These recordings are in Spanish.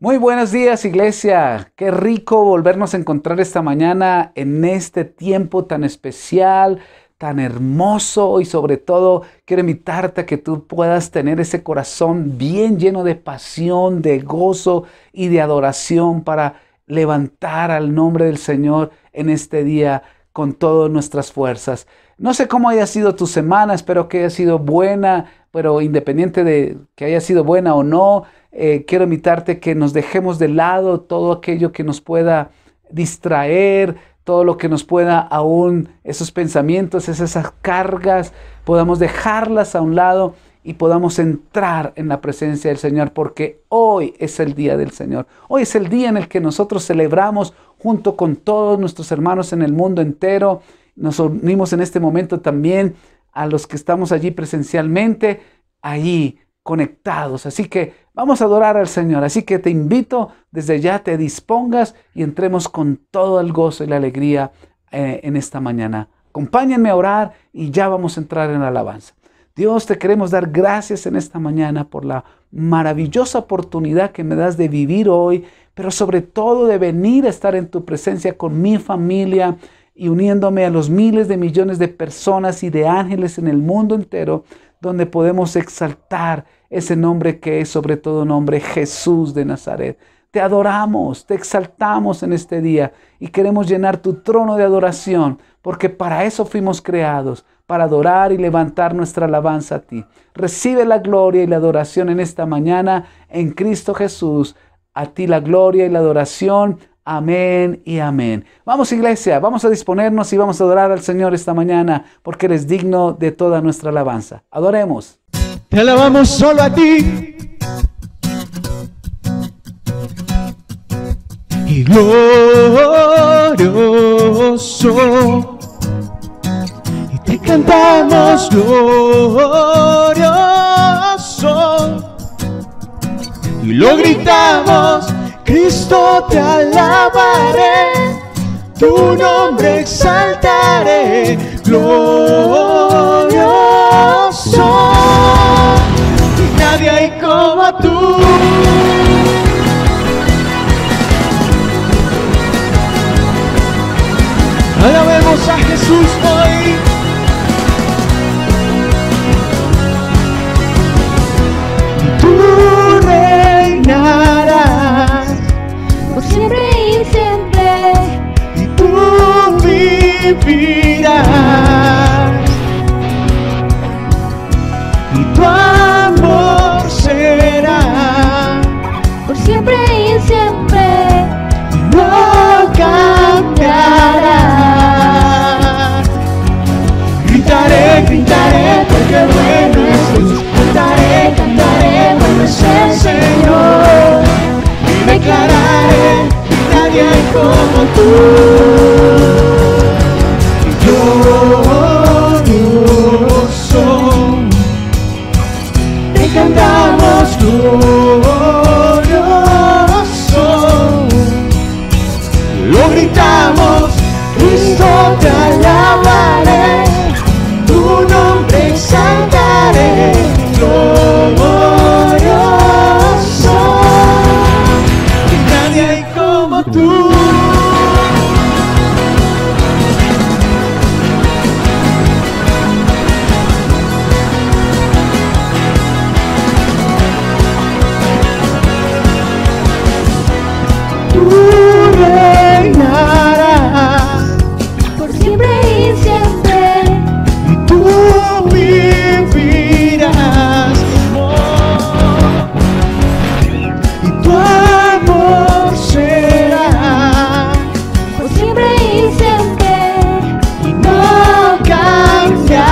Muy buenos días, iglesia. Qué rico volvernos a encontrar esta mañana en este tiempo tan especial, tan hermoso, y sobre todo quiero invitarte a que tú puedas tener ese corazón bien lleno de pasión, de gozo y de adoración para levantar al nombre del Señor en este día con todas nuestras fuerzas. No sé cómo haya sido tu semana, espero que haya sido buena, pero independiente de que haya sido buena o no, quiero invitarte que nos dejemos de lado todo aquello que nos pueda distraer, todo lo que nos pueda aún, esos pensamientos, esas cargas, podamos dejarlas a un lado y podamos entrar en la presencia del Señor, porque hoy es el día del Señor. Hoy es el día en el que nosotros celebramos junto con todos nuestros hermanos en el mundo entero. Nos unimos en este momento también a los que estamos allí presencialmente, allí conectados. Así que vamos a adorar al Señor. Así que te invito, desde ya te dispongas y entremos con todo el gozo y la alegría en esta mañana. Acompáñenme a orar y ya vamos a entrar en la alabanza. Dios, te queremos dar gracias en esta mañana por la maravillosa oportunidad que me das de vivir hoy, pero sobre todo de venir a estar en tu presencia con mi familia y uniéndome a los miles de millones de personas y de ángeles en el mundo entero, donde podemos exaltar ese nombre que es sobre todo nombre, Jesús de Nazaret. Te adoramos, te exaltamos en este día y queremos llenar tu trono de adoración, porque para eso fuimos creados, para adorar y levantar nuestra alabanza a ti. Recibe la gloria y la adoración en esta mañana en Cristo Jesús. A ti la gloria y la adoración. Amén y amén. Vamos, iglesia, vamos a disponernos y vamos a adorar al Señor esta mañana, porque eres digno de toda nuestra alabanza. Adoremos. Te alabamos solo a ti. Y glorioso. Y te cantamos glorioso. Y lo gritamos. Cristo, te alabaré, tu nombre exaltaré, glorioso, y nadie hay como tú. Alabemos a Jesús hoy. Y tú reinarás por siempre y siempre, y tú vivirás, y tu amor será por siempre y siempre, y no cambiará. Gritaré, gritaré, porque bueno es Dios. Cantaré, cantaré, bueno es el Señor. Y declararé, nadie hay como tú. Y glorioso, te cantamos glorioso. Lo gritamos, Cristo, te alabaré, tu nombre exaltaré, glorioso. Nadie hay como tú. Tú reinarás por siempre y siempre, y tú vivirás, y tu amor será por siempre y siempre, y no cambiará.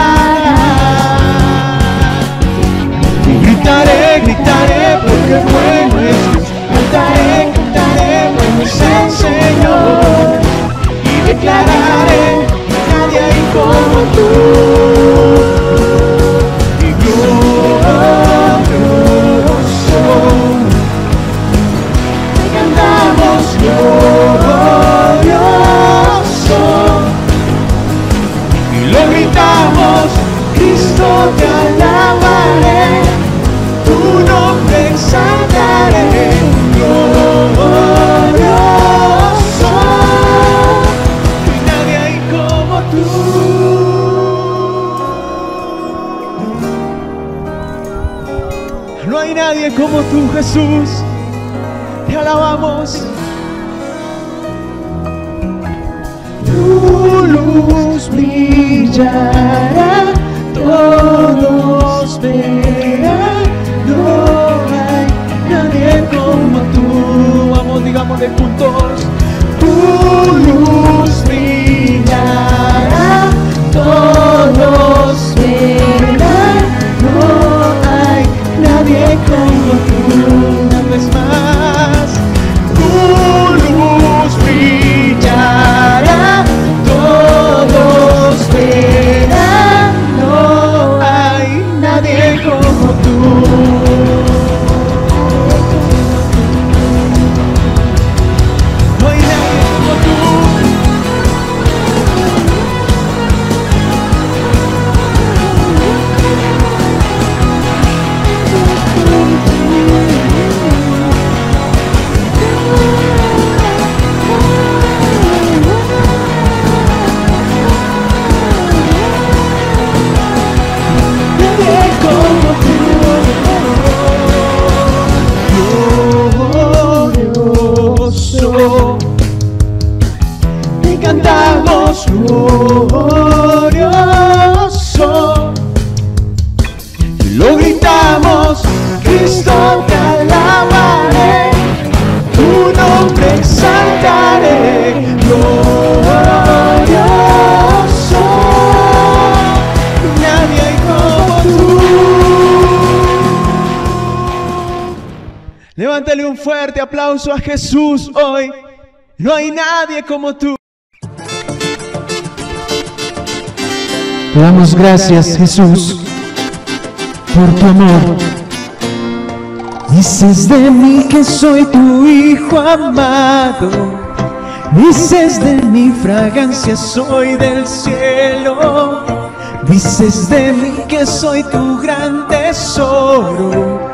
Y gritaré, gritaré, porque bueno es Dios. Cantaré, cantaré, bueno es el Señor. Y declararé, nadie hay como tú. Y glorioso, te cantamos glorioso. Y lo gritamos, Cristo, te alabaré, tu nombre exaltaré, glorioso. hay nadie como tú, Jesús. Te alabamos. Tu luz brillará, todos verán. No hay nadie como tú. Vamos, digámosle juntos. Tu luz brillará, todos verán. No hay nadie como tú. Una vez más. Tu luz brillará, todos verán. No hay nadie como tú. No hay nadie como tú. Nadie como tú. Glorioso, te cantamos glorioso, lo gritamos, Cristo te alabaré, tu nombre exaltaré, glorioso, nadie hay como tú. Levántale un fuerte aplauso a Jesús hoy. No hay nadie como tú. Te damos gracias, Jesús, por tu amor. Dices de mí que soy tu hijo amado. Dices de mi fragancia soy del cielo. Dices de mí que soy tu gran tesoro.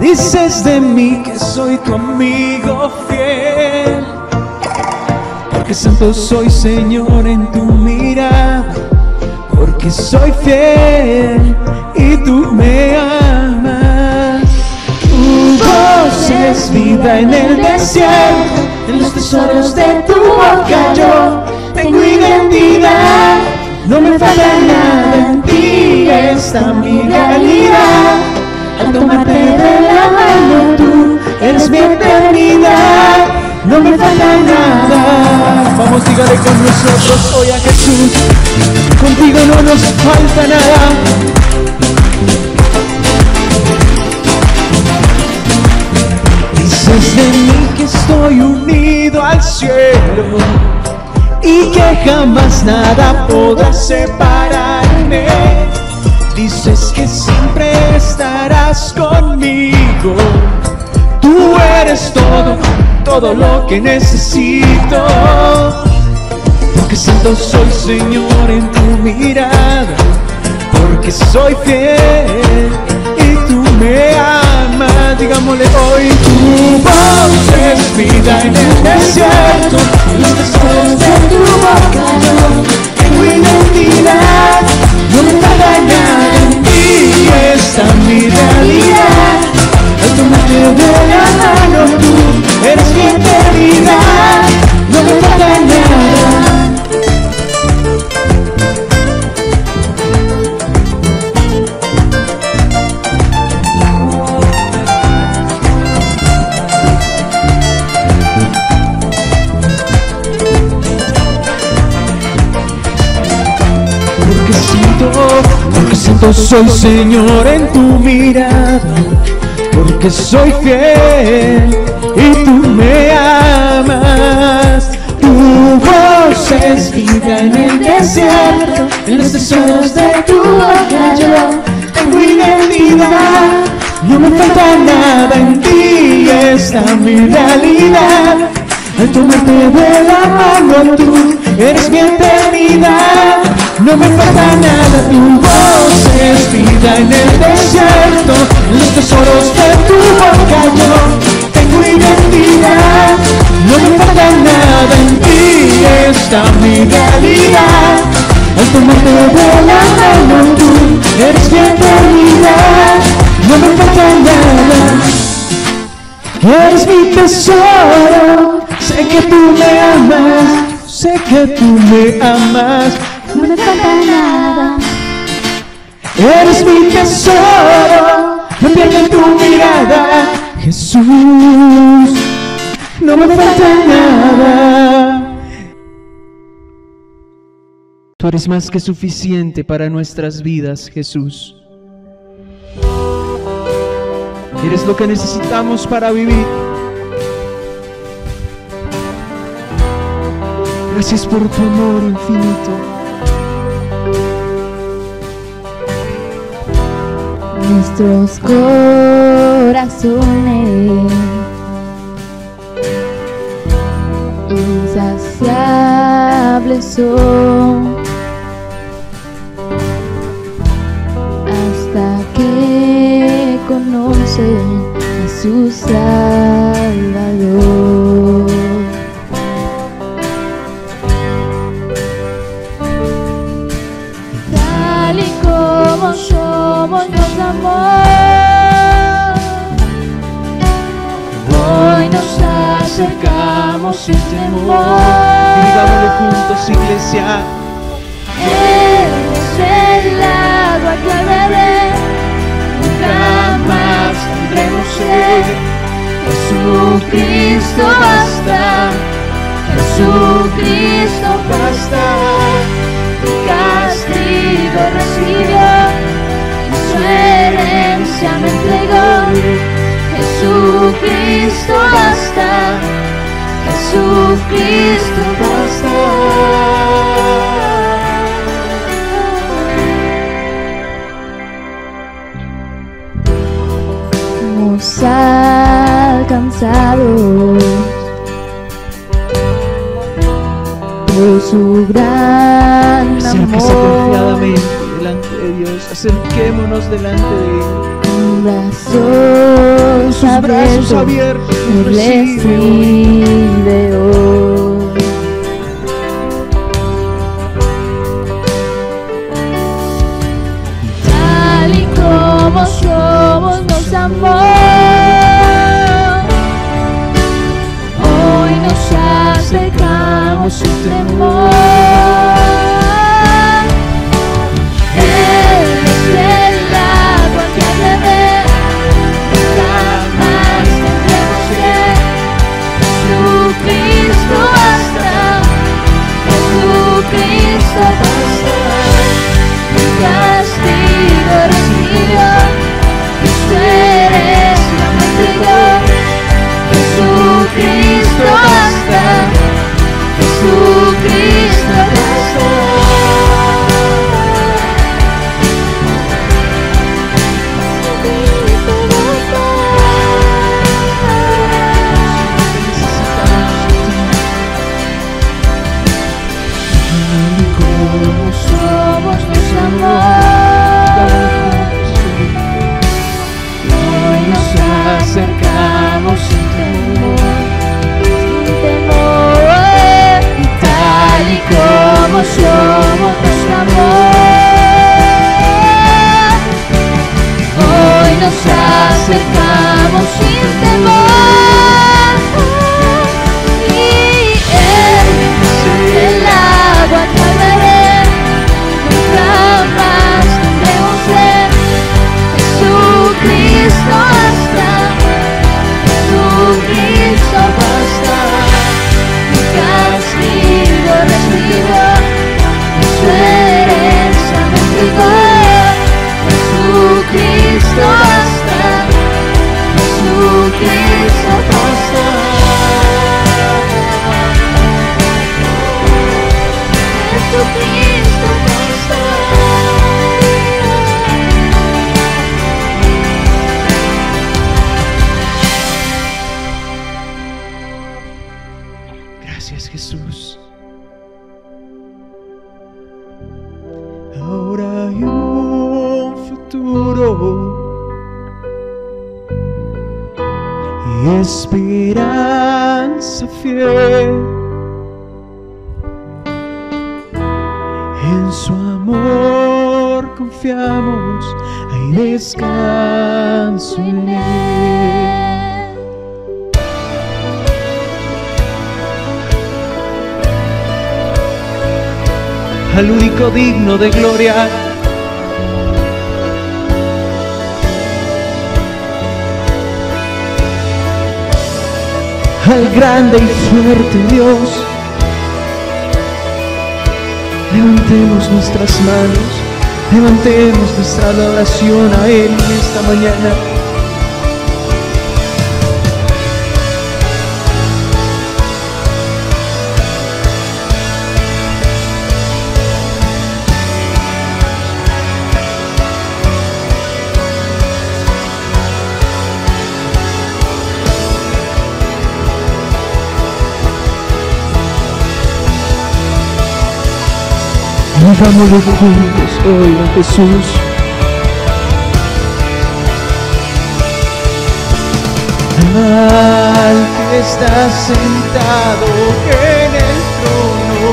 Dices de mí que soy tu amigo fiel. Porque santo soy, Señor, en tu mirada. Porque soy fiel y tú me amas. Tu voz es vida en el desierto. En los tesoros de tu boca yo tengo identidad. No me falta nada, en ti está mi realidad. Al tomarte de la mano tú eres mi eternidad. No me falta nada. Vamos, dígale con nosotros hoy a Jesús. Contigo no nos falta nada. Dices de mí que estoy unido al cielo y que jamás nada podrá separarme. Dices que siempre estarás conmigo. Tú eres todo, todo lo que necesito. Porque santo soy, Señor, en tu mirada. Porque soy fiel y tú me amas. Digámosle hoy, tu voz es vida en el desierto. Los tesoros de tu boca yo tengo identidad. No me falta nada, en ti está mi realidad. Al tomarte de la mano tú eres mi eternidad. No me falta nada. Porque santo soy, Señor, en tu mirada. Porque soy fiel y tú me amas. Tu voz es vida en el desierto. En los tesoros de tu boca yo tengo identidad. No me falta nada, en ti está mi realidad. Al tomarte de la mano tú eres mi eternidad. No me falta nada, tu voz es vida en el desierto. En los tesoros de tu boca yo tengo identidad. No me falta nada, en ti está mi realidad. Al tomarte de la mano tú eres mi eternidad. no me falta nada. Eres mi tesoro, sé que tú me amas, sé que tú me amas. No me falta nada. Eres mi tesoro, no pierdo tu mirada, Jesús, no me falta nada. Tú eres más que suficiente para nuestras vidas, Jesús. Eres lo que necesitamos para vivir. Gracias por tu amor infinito. Nuestros corazones insaciables son hasta que conocen a su Salvador. Tal y como somos nos amó, hoy nos acercamos sin temor. Y digámoslo juntos, iglesia. Él es el agua que al beber nunca más tendremos sed. Jesucristo basta, Jesucristo basta. Mi castigo recibió y su herencia me entregó. Jesucristo basta, Jesucristo basta. Hemos alcanzado por su gran Acérquese amor. confiadamente delante de Dios. Acerquémonos delante de Él. Con brazos Sus brazos abiertos nos nos recibe hoy. recibe hoy. Tal y como somos nos amó, hoy nos acercamos sin temor. Él es el agua que al beber nunca más tendremos sed. Jesucristo basta, Jesucristo basta. Mi castigo recibió y su herencia me entregó. Jesucristo basta, Jesucristo basta. Como somos nos amó, hoy nos acercamos sin temor, sin temor. Tal y como somos nos amó, hoy nos acercamos sin temor. Y Él es el agua que al beber nunca más tendremos sed. Jesucristo basta, Jesucristo basta. Mi castigo recibió y su herencia me entregó. Jesucristo basta, Jesucristo basta. Jesucristo basta. Gracias, Jesús. Ahora hay un futuro y esperanza fiel en su amor confiamos, hay descanso en Él. Al único digno de gloria, al grande y fuerte Dios, levantemos nuestras manos, levantemos nuestra adoración a Él en esta mañana. Digámosle juntos hoy a Jesús. Al que está sentado en el trono,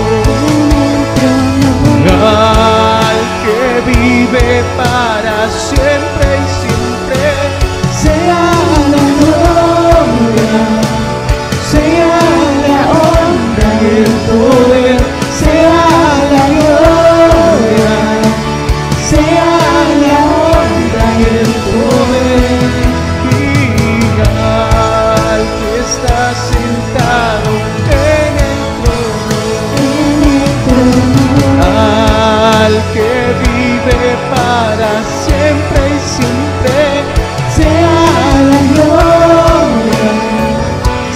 al que vive para siempre y siempre, sea la gloria, sea la honra y el poder, sea la gloria, sea la honra y el poder. Al que está sentado en el trono, al que vive para siempre y siempre, sea la gloria,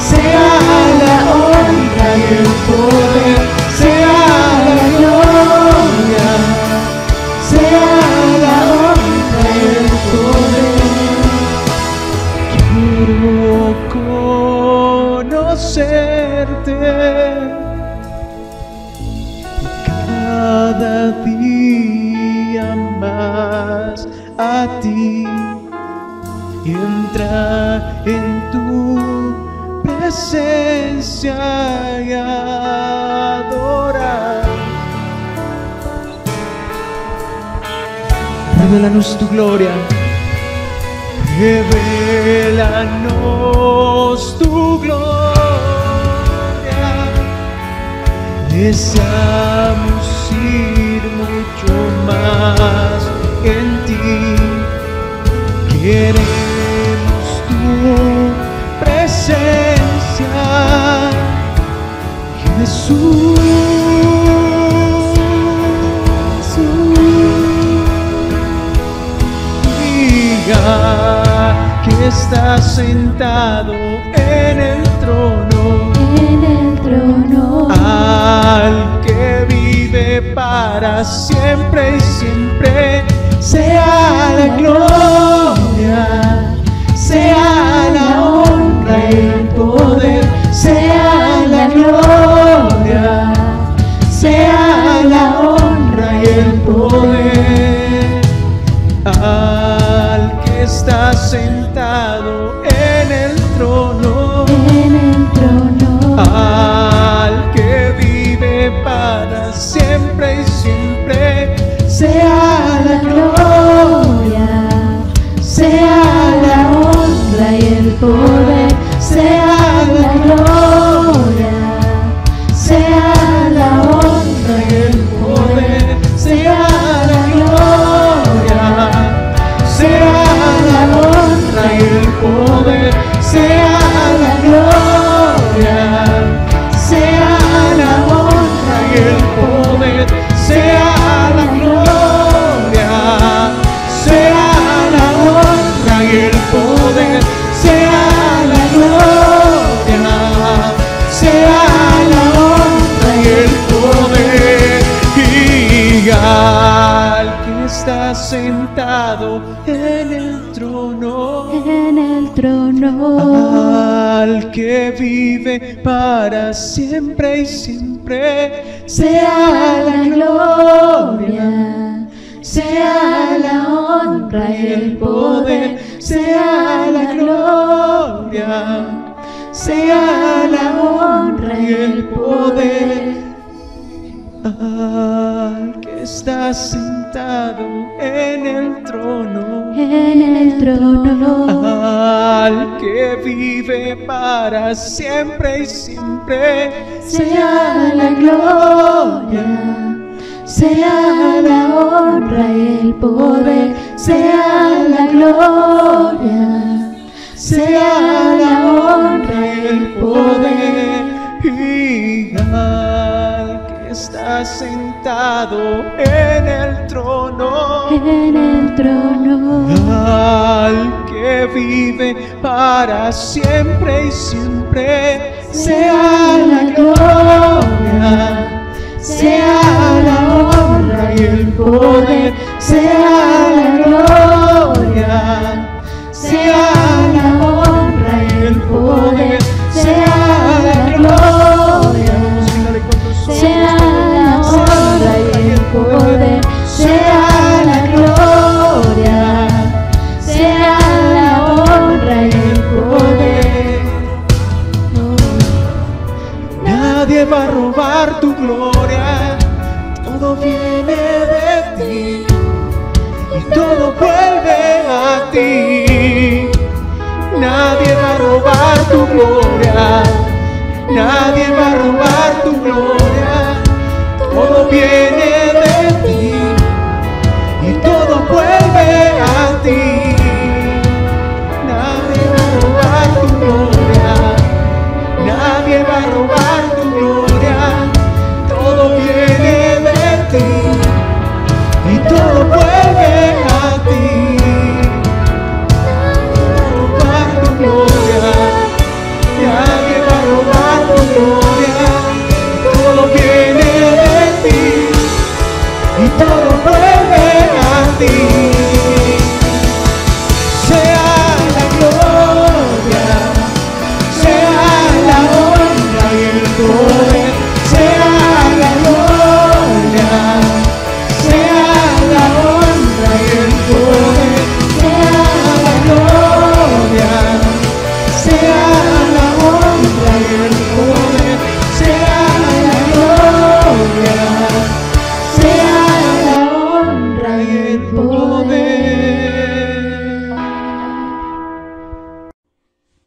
sea la honra y el poder, sea la gloria, sea la honra y el poder. Quiero conocerte cada día más a ti y entrar en tu presencia y adorar. Revélanos tu gloria, revélanos tu gloria. Deseamos ir mucho más en ti. Queremos tu presencia, Jesús. Que está sentado en el trono, al que vive para siempre y siempre, sea la gloria, sea la honra y el poder, sea la gloria, sea la honra y el poder. Al que está sentado en el trono, al que vive para siempre y siempre, sea la gloria, sea la honra y el poder, sea la gloria, sea la honra y el poder, sea la gloria, sea la honra y el poder, sea la gloria, sea la honra y el poder, sea la gloria, sea la honra y el poder, sea la gloria, sea la honra y el poder. Y al que está sentado en el trono, al que vive para siempre y siempre, sea la gloria, sea la honra y el poder, sea la gloria, sea la honra y el poder. Al que está sentado en el trono, en el trono, al que vive para siempre y siempre, sea la gloria, sea la honra y el poder, sea la gloria, sea la honra y el poder. y al que está sentado en el trono, En el trono, al que vive para siempre y siempre, sea la gloria, sea la honra y el poder, sea la gloria, sea la honra y el poder, sea la gloria, sea la honra y el poder, sea la gloria, sea la honra y el poder. nadie va a robar tu gloria, todo viene de ti y todo vuelve a ti. Nadie va a robar tu gloria, nadie va a robar tu gloria, todo viene de ti y todo vuelve a ti. Nadie va a robar tu gloria, nadie va a robar tu gloria, todo viene de ti y todo vuelve a ti. Robar tu gloria, nadie va a robar tu gloria, todo viene de ti y todo vuelve a ti. Sea la gloria, sea la honra y el poder, sea la gloria, sea la honra y el poder, sea la gloria, sea la honra y el poder, sea la gloria, sea la honra y el poder.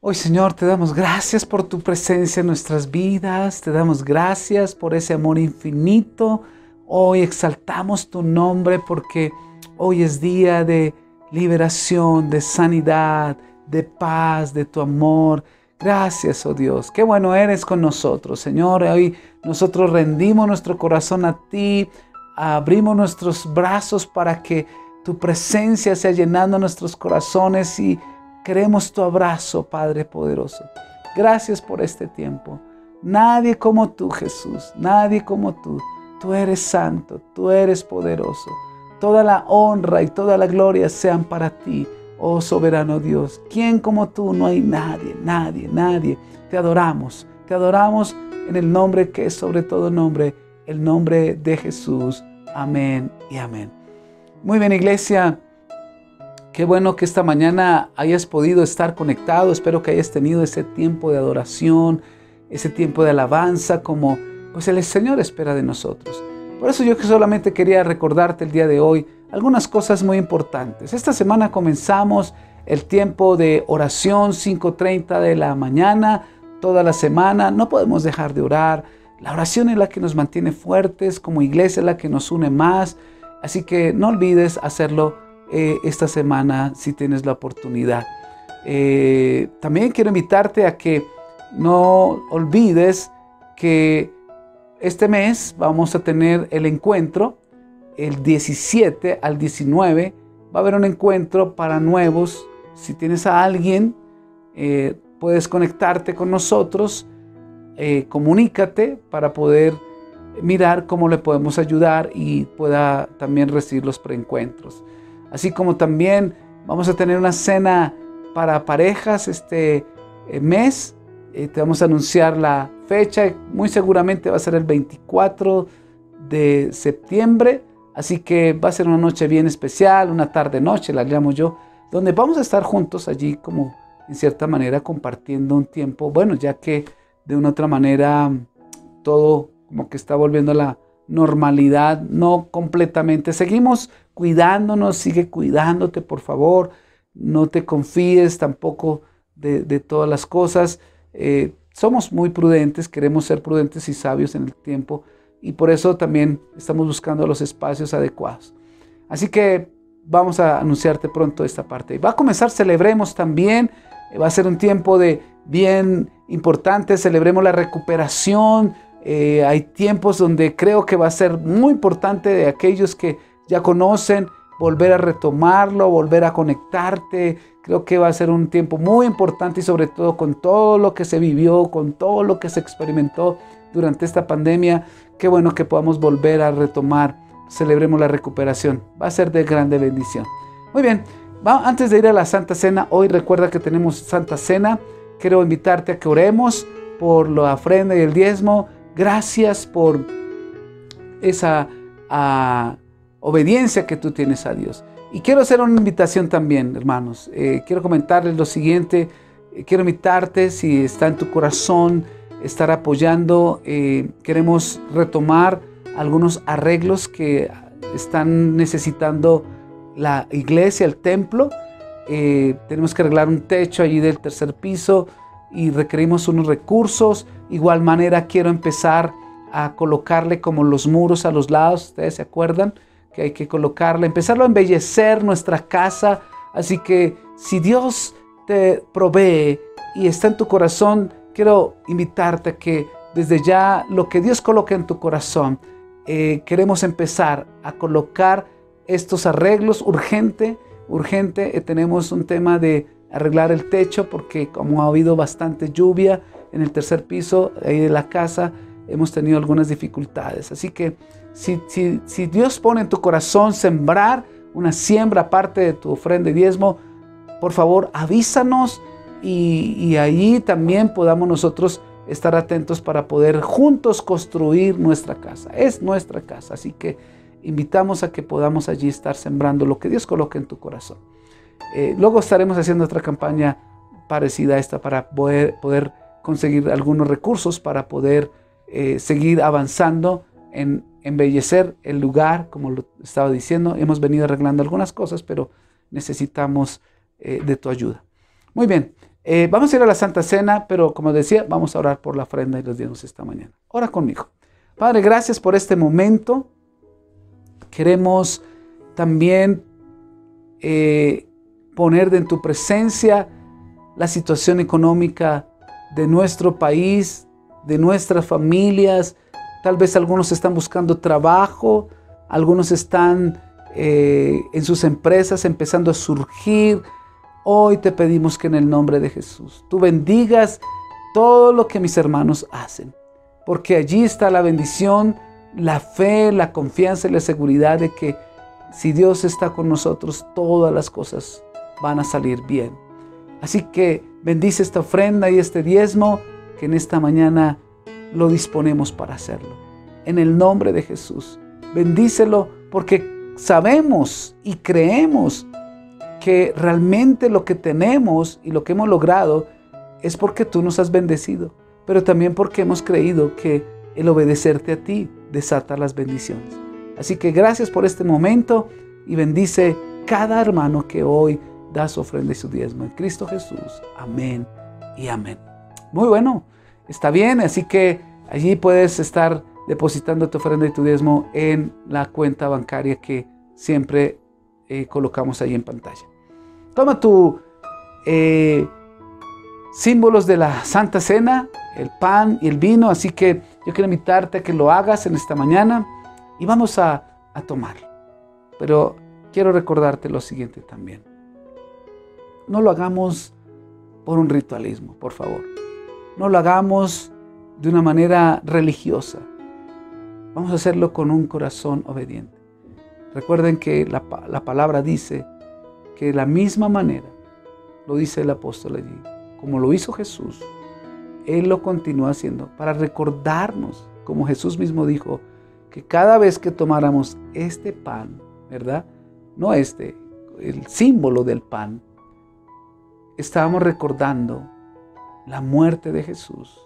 Hoy, Señor, te damos gracias por tu presencia en nuestras vidas, te damos gracias por ese amor infinito. Hoy exaltamos tu nombre porque hoy es día de liberación, de sanidad, de paz, de tu amor. Gracias, oh Dios, qué bueno eres con nosotros, Señor. Hoy nosotros rendimos nuestro corazón a ti, abrimos nuestros brazos para que tu presencia sea llenando nuestros corazones y queremos tu abrazo, Padre poderoso. Gracias por este tiempo. Nadie como tú, Jesús, nadie como tú. Tú eres santo, tú eres poderoso. Toda la honra y toda la gloria sean para ti, oh soberano Dios. ¿Quién como tú? No hay nadie, nadie, nadie. Te adoramos en el nombre que es sobre todo nombre, el nombre de Jesús. Amén y amén. Muy bien, iglesia. Qué bueno que esta mañana hayas podido estar conectado. Espero que hayas tenido ese tiempo de adoración, ese tiempo de alabanza como pues el Señor espera de nosotros. Por eso yo solamente quería recordarte el día de hoy algunas cosas muy importantes. Esta semana comenzamos el tiempo de oración 5:30 de la mañana, toda la semana. No podemos dejar de orar. La oración es la que nos mantiene fuertes, como iglesia es la que nos une más. Así que no olvides hacerlo esta semana si tienes la oportunidad. También quiero invitarte a que no olvides que este mes vamos a tener el encuentro, el 17 al 19, va a haber un encuentro para nuevos. Si tienes a alguien, puedes conectarte con nosotros, comunícate para poder mirar cómo le podemos ayudar y pueda también recibir los preencuentros. Así como también vamos a tener una cena para parejas este mes. Te vamos a anunciar la fecha. Muy seguramente va a ser el 24 de septiembre. Así que va a ser una noche bien especial, una tarde-noche, la llamo yo, donde vamos a estar juntos allí como en cierta manera compartiendo un tiempo. Bueno, ya que de una otra manera todo como que está volviendo a normalidad, no completamente. Seguimos cuidándonos, sigue cuidándote, por favor. No te confíes tampoco de todas las cosas. Somos muy prudentes, queremos ser prudentes y sabios en el tiempo, y por eso también estamos buscando los espacios adecuados. Así que vamos a anunciarte pronto esta parte. Va a comenzar Celebremos también. Va a ser un tiempo bien importante. Celebremos la recuperación. Hay tiempos donde creo que va a ser muy importante de aquellos que ya conocen, volver a retomarlo, volver a conectarte. Creo que va a ser un tiempo muy importante, y sobre todo con todo lo que se vivió, con todo lo que se experimentó durante esta pandemia. Qué bueno que podamos volver a retomar. Celebremos la recuperación. Va a ser de grande bendición. Muy bien, antes de ir a la Santa Cena, hoy recuerda que tenemos Santa Cena. Quiero invitarte a que oremos por la ofrenda y el diezmo. Gracias por esa obediencia que tú tienes a Dios. Y quiero hacer una invitación también, hermanos. Quiero comentarles lo siguiente. Quiero invitarte, si está en tu corazón, estar apoyando. Queremos retomar algunos arreglos que están necesitando la iglesia, el templo. Tenemos que arreglar un techo allí del tercer piso y requerimos unos recursos. Igual manera quiero empezar a colocarle como los muros a los lados. Ustedes se acuerdan que hay que colocarle, empezarlo a embellecer nuestra casa. Así que si Dios te provee y está en tu corazón, quiero invitarte a que desde ya lo que Dios coloque en tu corazón, queremos empezar a colocar estos arreglos urgente. Tenemos un tema de arreglar el techo porque como ha habido bastante lluvia en el tercer piso ahí de la casa, hemos tenido algunas dificultades. Así que si Dios pone en tu corazón sembrar una siembra aparte de tu ofrenda y diezmo, por favor avísanos y ahí también podamos nosotros estar atentos para poder juntos construir nuestra casa. Es nuestra casa, así que invitamos a que podamos allí estar sembrando lo que Dios coloque en tu corazón. Luego estaremos haciendo otra campaña parecida a esta para poder conseguir algunos recursos para poder seguir avanzando en embellecer el lugar, como lo estaba diciendo. Hemos venido arreglando algunas cosas, pero necesitamos de tu ayuda. Muy bien, vamos a ir a la Santa Cena, pero como decía, vamos a orar por la ofrenda y los diezmos esta mañana. Ora conmigo. Padre, gracias por este momento. Queremos también poner en tu presencia la situación económica de nuestro país, de nuestras familias. Tal vez algunos están buscando trabajo, algunos están en sus empresas empezando a surgir. Hoy te pedimos que en el nombre de Jesús tú bendigas todo lo que mis hermanos hacen, porque allí está la bendición, la fe, la confianza y la seguridad de que si Dios está con nosotros, todas las cosas van a salir bien. Así que bendice esta ofrenda y este diezmo que en esta mañana lo disponemos para hacerlo. En el nombre de Jesús, bendícelo porque sabemos y creemos que realmente lo que tenemos y lo que hemos logrado es porque tú nos has bendecido, pero también porque hemos creído que el obedecerte a ti desata las bendiciones. Así que gracias por este momento y bendice cada hermano que hoy da su ofrenda y su diezmo. En Cristo Jesús. Amén y amén. Muy bueno, está bien, así que allí puedes estar depositando tu ofrenda y tu diezmo en la cuenta bancaria que siempre colocamos ahí en pantalla. Toma tu símbolos de la Santa Cena, el pan y el vino, así que yo quiero invitarte a que lo hagas en esta mañana y vamos a tomar. Pero quiero recordarte lo siguiente también. No lo hagamos por un ritualismo, por favor. No lo hagamos de una manera religiosa. Vamos a hacerlo con un corazón obediente. Recuerden que la palabra dice que de la misma manera, lo dice el apóstol allí, como lo hizo Jesús, Él lo continúa haciendo para recordarnos, como Jesús mismo dijo, que cada vez que tomáramos este pan, ¿verdad? No el símbolo del pan, estábamos recordando la muerte de Jesús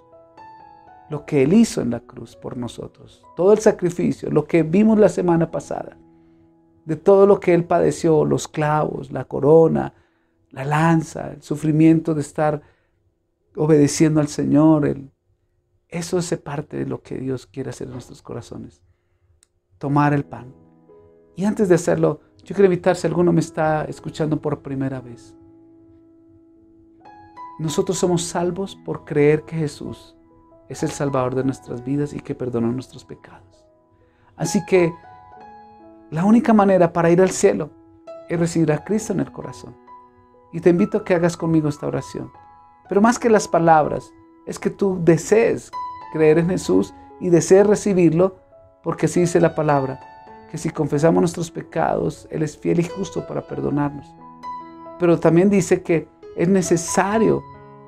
lo que Él hizo en la cruz por nosotros, todo el sacrificio, lo que vimos la semana pasada, de todo lo que Él padeció, los clavos, la corona, la lanza, el sufrimiento de estar obedeciendo al Señor. Eso es parte de lo que Dios quiere hacer en nuestros corazones. Tomar el pan. Y antes de hacerlo, yo quiero invitar, si alguno me está escuchando por primera vez. Nosotros somos salvos por creer que Jesús es el Salvador de nuestras vidas y que perdonó nuestros pecados. Así que la única manera para ir al cielo es recibir a Cristo en el corazón. Y te invito a que hagas conmigo esta oración. Pero más que las palabras, es que tú desees creer en Jesús y desees recibirlo, porque así dice la palabra, que si confesamos nuestros pecados, Él es fiel y justo para perdonarnos. Pero también dice que es necesario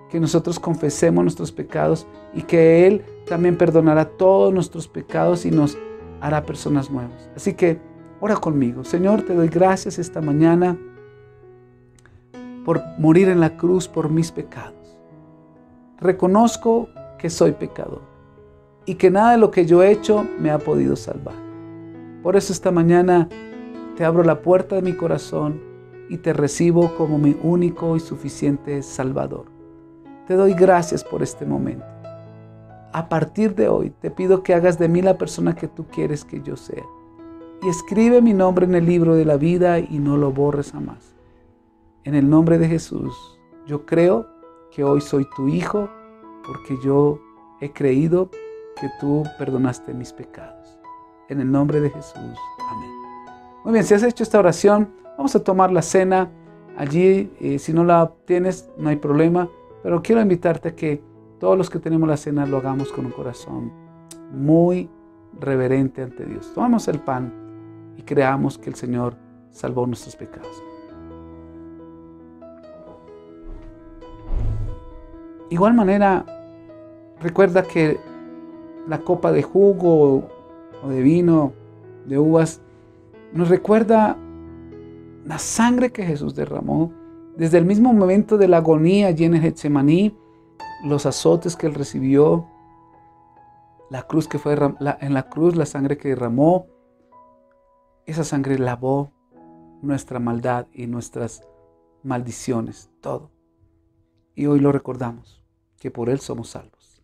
que nosotros confesemos nuestros pecados y que Él también perdonará todos nuestros pecados y nos hará personas nuevas. Así que ora conmigo. Señor, te doy gracias esta mañana por morir en la cruz por mis pecados. Reconozco que soy pecador y que nada de lo que yo he hecho me ha podido salvar. Por eso esta mañana te abro la puerta de mi corazón y te recibo como mi único y suficiente Salvador. Te doy gracias por este momento. A partir de hoy te pido que hagas de mí la persona que tú quieres que yo sea. Y escribe mi nombre en el libro de la vida y no lo borres jamás. En el nombre de Jesús, yo creo que hoy soy tu hijo porque yo he creído que tú perdonaste mis pecados. En el nombre de Jesús. Amén. Muy bien, si has hecho esta oración, vamos a tomar la cena. Allí, si no la tienes, no hay problema. Pero quiero invitarte a que todos los que tenemos la cena lo hagamos con un corazón muy reverente ante Dios. Tomamos el pan y creamos que el Señor salvó nuestros pecados. Igual manera, recuerda que la copa de jugo o de vino, de uvas, nos recuerda la sangre que Jesús derramó desde el mismo momento de la agonía allí en el Getsemaní, los azotes que Él recibió, la cruz que fue en la cruz, la sangre que derramó. Esa sangre lavó nuestra maldad y nuestras maldiciones, todo. Y hoy lo recordamos, que por Él somos salvos.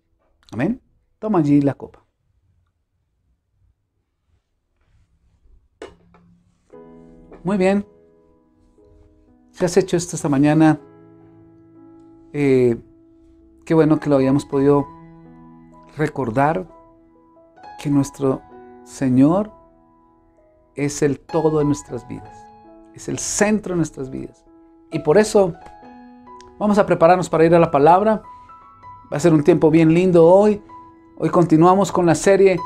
Amén. Toma allí la copa. Muy bien. Si has hecho esto esta mañana, qué bueno que lo hayamos podido recordar, que nuestro Señor es el todo de nuestras vidas, es el centro de nuestras vidas. Y por eso vamos a prepararnos para ir a la palabra. Va a ser un tiempo bien lindo hoy. Hoy continuamos con la serie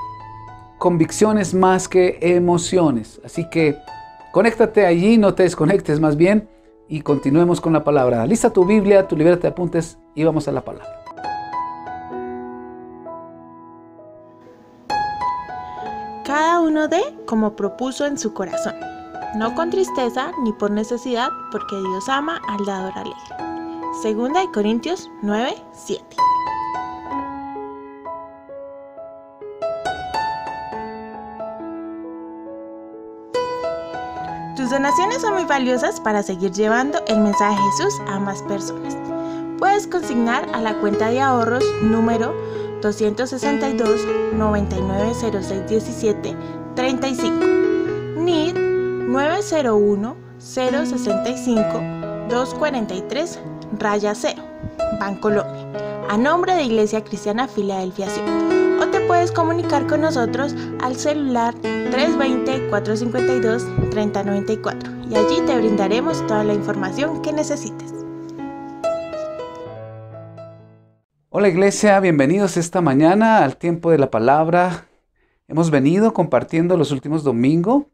Convicciones más que emociones. Así que conéctate allí, no te desconectes más bien, y continuemos con la palabra. Lista tu Biblia, tu libreta de apuntes y vamos a la palabra. Cada uno dé como propuso en su corazón, no con tristeza ni por necesidad, porque Dios ama al dador alegre. Segunda de Corintios 9:7. Tus donaciones son muy valiosas para seguir llevando el mensaje de Jesús a más personas. Puedes consignar a la cuenta de ahorros número 262 990617 35 NID 901 065 243 0 Bancolombia, a nombre de Iglesia Cristiana Filadelfia Sion. O te puedes comunicar con nosotros al celular 320-452-3094 y allí te brindaremos toda la información que necesites. Hola Iglesia, bienvenidos esta mañana al tiempo de la palabra. Hemos venido compartiendo los últimos domingos,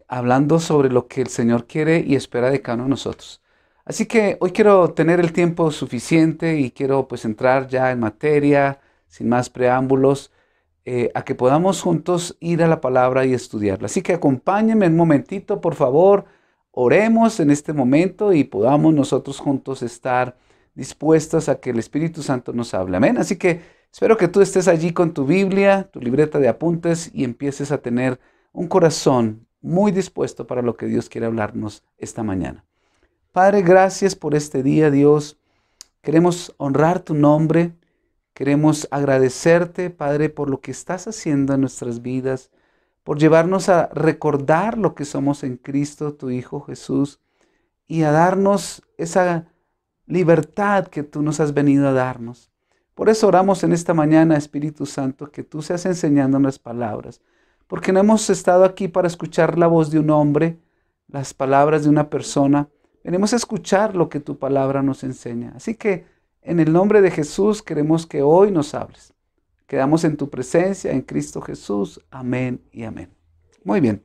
hablando sobre lo que el Señor quiere y espera de cada uno de nosotros. Así que hoy quiero tener el tiempo suficiente y quiero entrar ya en materia, sin más preámbulos, a que podamos juntos ir a la palabra y estudiarla. Así que acompáñenme un momentito, por favor, oremos en este momento y podamos nosotros juntos estar dispuestos a que el Espíritu Santo nos hable. Amén. Así que Espero que tú estés allí con tu Biblia, tu libreta de apuntes y empieces a tener un corazón muy dispuesto para lo que Dios quiere hablarnos esta mañana. Padre, gracias por este día, Dios. Queremos honrar tu nombre. Queremos agradecerte, Padre, por lo que estás haciendo en nuestras vidas, por llevarnos a recordar lo que somos en Cristo, tu Hijo Jesús, y a darnos esa libertad que tú nos has venido a darnos. Por eso oramos en esta mañana, Espíritu Santo, que tú seas enseñándonos palabras, porque no hemos estado aquí para escuchar la voz de un hombre, las palabras de una persona. Venimos a escuchar lo que tu palabra nos enseña. Así que en el nombre de Jesús queremos que hoy nos hables. Quedamos en tu presencia, en Cristo Jesús. Amén y amén. Muy bien.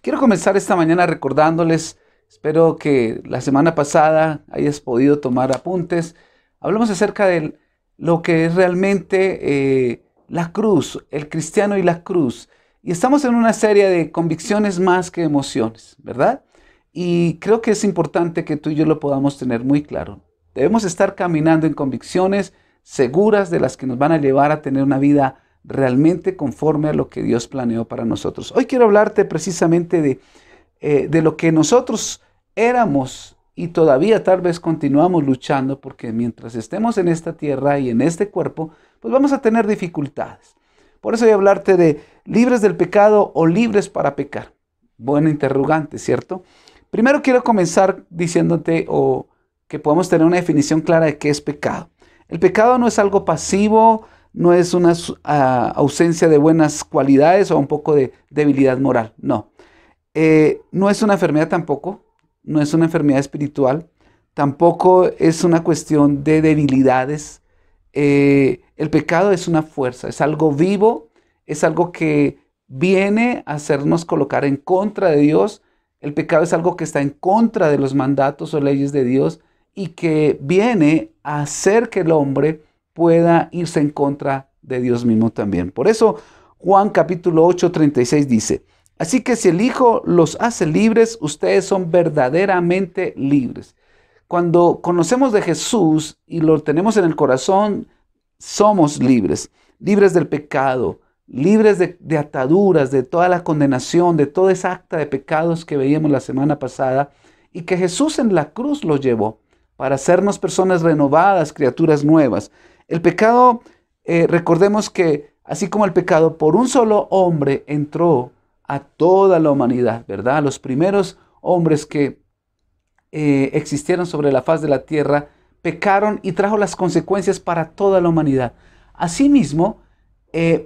Quiero comenzar esta mañana recordándoles, espero que la semana pasada hayas podido tomar apuntes. Hablamos acerca de lo que es realmente la cruz, el cristiano y la cruz. Y estamos en una serie de convicciones más que emociones, ¿verdad? Y creo que es importante que tú y yo lo podamos tener muy claro. Debemos estar caminando en convicciones seguras de las que nos van a llevar a tener una vida realmente conforme a lo que Dios planeó para nosotros. Hoy quiero hablarte precisamente de lo que nosotros éramos y todavía tal vez continuamos luchando, porque mientras estemos en esta tierra y en este cuerpo, pues vamos a tener dificultades. Por eso voy a hablarte de libres del pecado o libres para pecar. Buena interrogante, ¿cierto? Primero quiero comenzar diciéndote que podamos tener una definición clara de qué es pecado. El pecado no es algo pasivo, no es una ausencia de buenas cualidades o un poco de debilidad moral, no. No es una enfermedad tampoco, no es una enfermedad espiritual, tampoco es una cuestión de debilidades. El pecado es una fuerza, es algo vivo, es algo que viene a hacernos colocar en contra de Dios. El pecado es algo que está en contra de los mandatos o leyes de Dios y que viene a hacer que el hombre pueda irse en contra de Dios mismo también. Por eso Juan capítulo 8, 36 dice: así que si el Hijo los hace libres, ustedes son verdaderamente libres. Cuando conocemos de Jesús y lo tenemos en el corazón, somos libres, libres del pecado, libres de ataduras, de toda la condenación, de toda esa acta de pecados que veíamos la semana pasada y que Jesús en la cruz lo llevó para hacernos personas renovadas, criaturas nuevas. El pecado, recordemos que así como el pecado por un solo hombre entró a toda la humanidad, ¿verdad? Los primeros hombres que existieron sobre la faz de la tierra pecaron y trajo las consecuencias para toda la humanidad. Asimismo,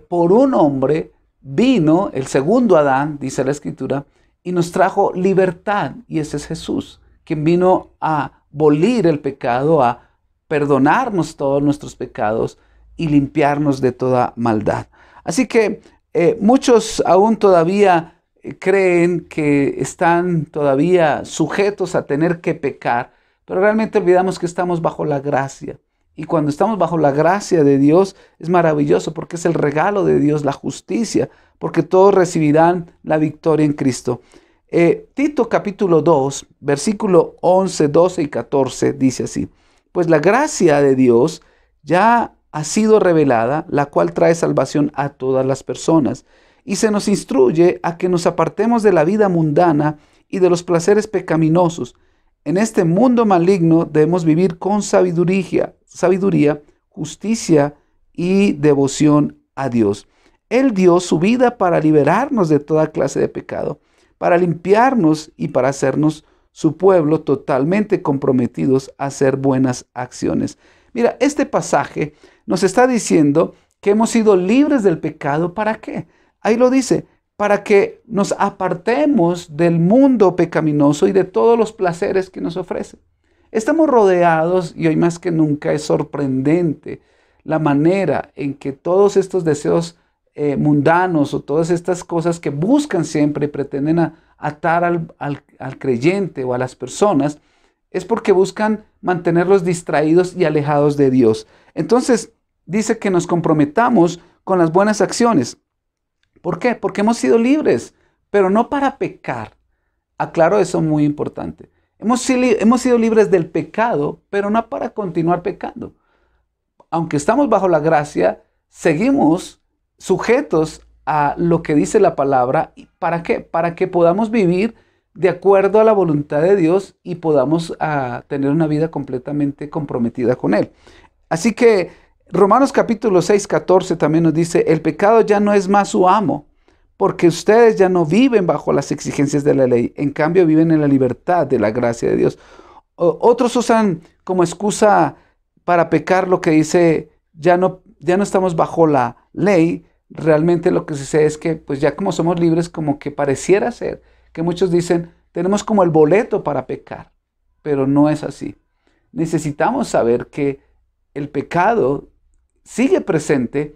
por un hombre vino el segundo Adán, dice la Escritura, y nos trajo libertad, y ese es Jesús, quien vino a abolir el pecado, a perdonarnos todos nuestros pecados y limpiarnos de toda maldad. Así que muchos aún todavía creen que están todavía sujetos a tener que pecar, pero realmente olvidamos que estamos bajo la gracia. Y cuando estamos bajo la gracia de Dios es maravilloso porque es el regalo de Dios, la justicia, porque todos recibirán la victoria en Cristo. Tito capítulo 2, versículo 11, 12 y 14 dice así: pues la gracia de Dios ya ha sido revelada, la cual trae salvación a todas las personas, y se nos instruye a que nos apartemos de la vida mundana y de los placeres pecaminosos. En este mundo maligno debemos vivir con sabiduría, justicia y devoción a Dios. Él dio su vida para liberarnos de toda clase de pecado, para limpiarnos y para hacernos su pueblo totalmente comprometidos a hacer buenas acciones. Mira, este pasaje nos está diciendo que hemos sido libres del pecado. ¿Para qué? Ahí lo dice: para que nos apartemos del mundo pecaminoso y de todos los placeres que nos ofrece. Estamos rodeados, y hoy más que nunca es sorprendente la manera en que todos estos deseos mundanos o todas estas cosas que buscan siempre y pretenden atar al creyente o a las personas, es porque buscan mantenerlos distraídos y alejados de Dios. Entonces dice que nos comprometamos con las buenas acciones. ¿Por qué? Porque hemos sido libres, pero no para pecar. Aclaro eso, muy importante. Hemos sido libres del pecado, pero no para continuar pecando. aunque estamos bajo la gracia, seguimos sujetos a lo que dice la palabra. ¿Para qué? Para que podamos vivir de acuerdo a la voluntad de Dios y podamos tener una vida completamente comprometida con Él. Así que Romanos capítulo 6, 14 también nos dice, el pecado ya no es más su amo, porque ustedes ya no viven bajo las exigencias de la ley, en cambio viven en la libertad de la gracia de Dios. Otros usan como excusa para pecar lo que dice, ya no estamos bajo la ley. Realmente lo que sucede es que pues ya como somos libres, como que pareciera ser que muchos dicen, tenemos como el boleto para pecar, pero no es así. Necesitamos saber que el pecado sigue presente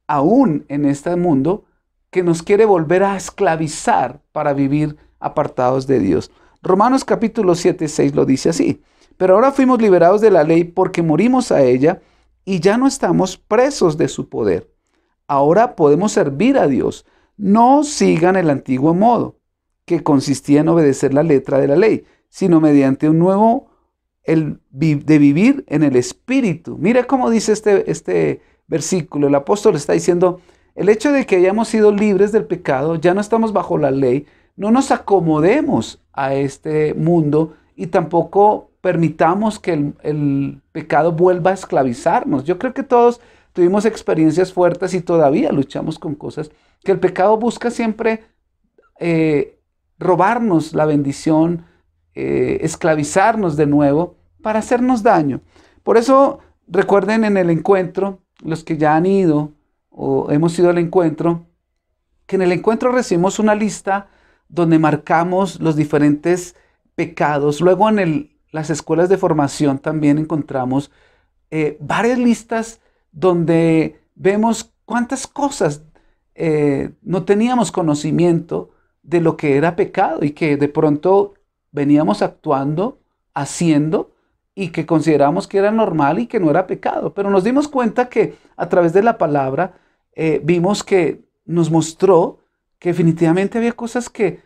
aún en este mundo que nos quiere volver a esclavizar para vivir apartados de Dios. Romanos capítulo 7, 6 lo dice así. Pero ahora fuimos liberados de la ley porque morimos a ella y ya no estamos presos de su poder. Ahora podemos servir a Dios. No sigan el antiguo modo, que consistía en obedecer la letra de la ley, sino mediante un nuevo de vivir en el Espíritu. Mira cómo dice este versículo. El apóstol está diciendo, el hecho de que hayamos sido libres del pecado, ya no estamos bajo la ley, no nos acomodemos a este mundo y tampoco permitamos que el pecado vuelva a esclavizarnos. Yo creo que todos tuvimos experiencias fuertes y todavía luchamos con cosas que el pecado busca siempre robarnos la bendición, esclavizarnos de nuevo para hacernos daño. Por eso recuerden en el encuentro, los que ya han ido o hemos ido al encuentro, que en el encuentro recibimos una lista donde marcamos los diferentes pecados. Luego en las escuelas de formación también encontramos varias listas donde vemos cuántas cosas no teníamos conocimiento de lo que era pecado y que de pronto veníamos actuando, haciendo y que consideramos que era normal y que no era pecado. Pero nos dimos cuenta que a través de la palabra vimos que nos mostró que definitivamente había cosas que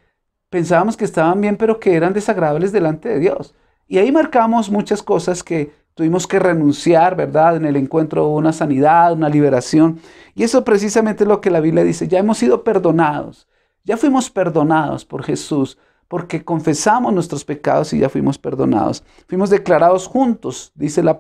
pensábamos que estaban bien, pero que eran desagradables delante de Dios. Y ahí marcamos muchas cosas que tuvimos que renunciar, ¿verdad? En el encuentro hubo una sanidad, una liberación. Y eso precisamente es lo que la Biblia dice. Ya hemos sido perdonados. Ya fuimos perdonados por Jesús, porque confesamos nuestros pecados y ya fuimos perdonados. Fuimos declarados justos, dice la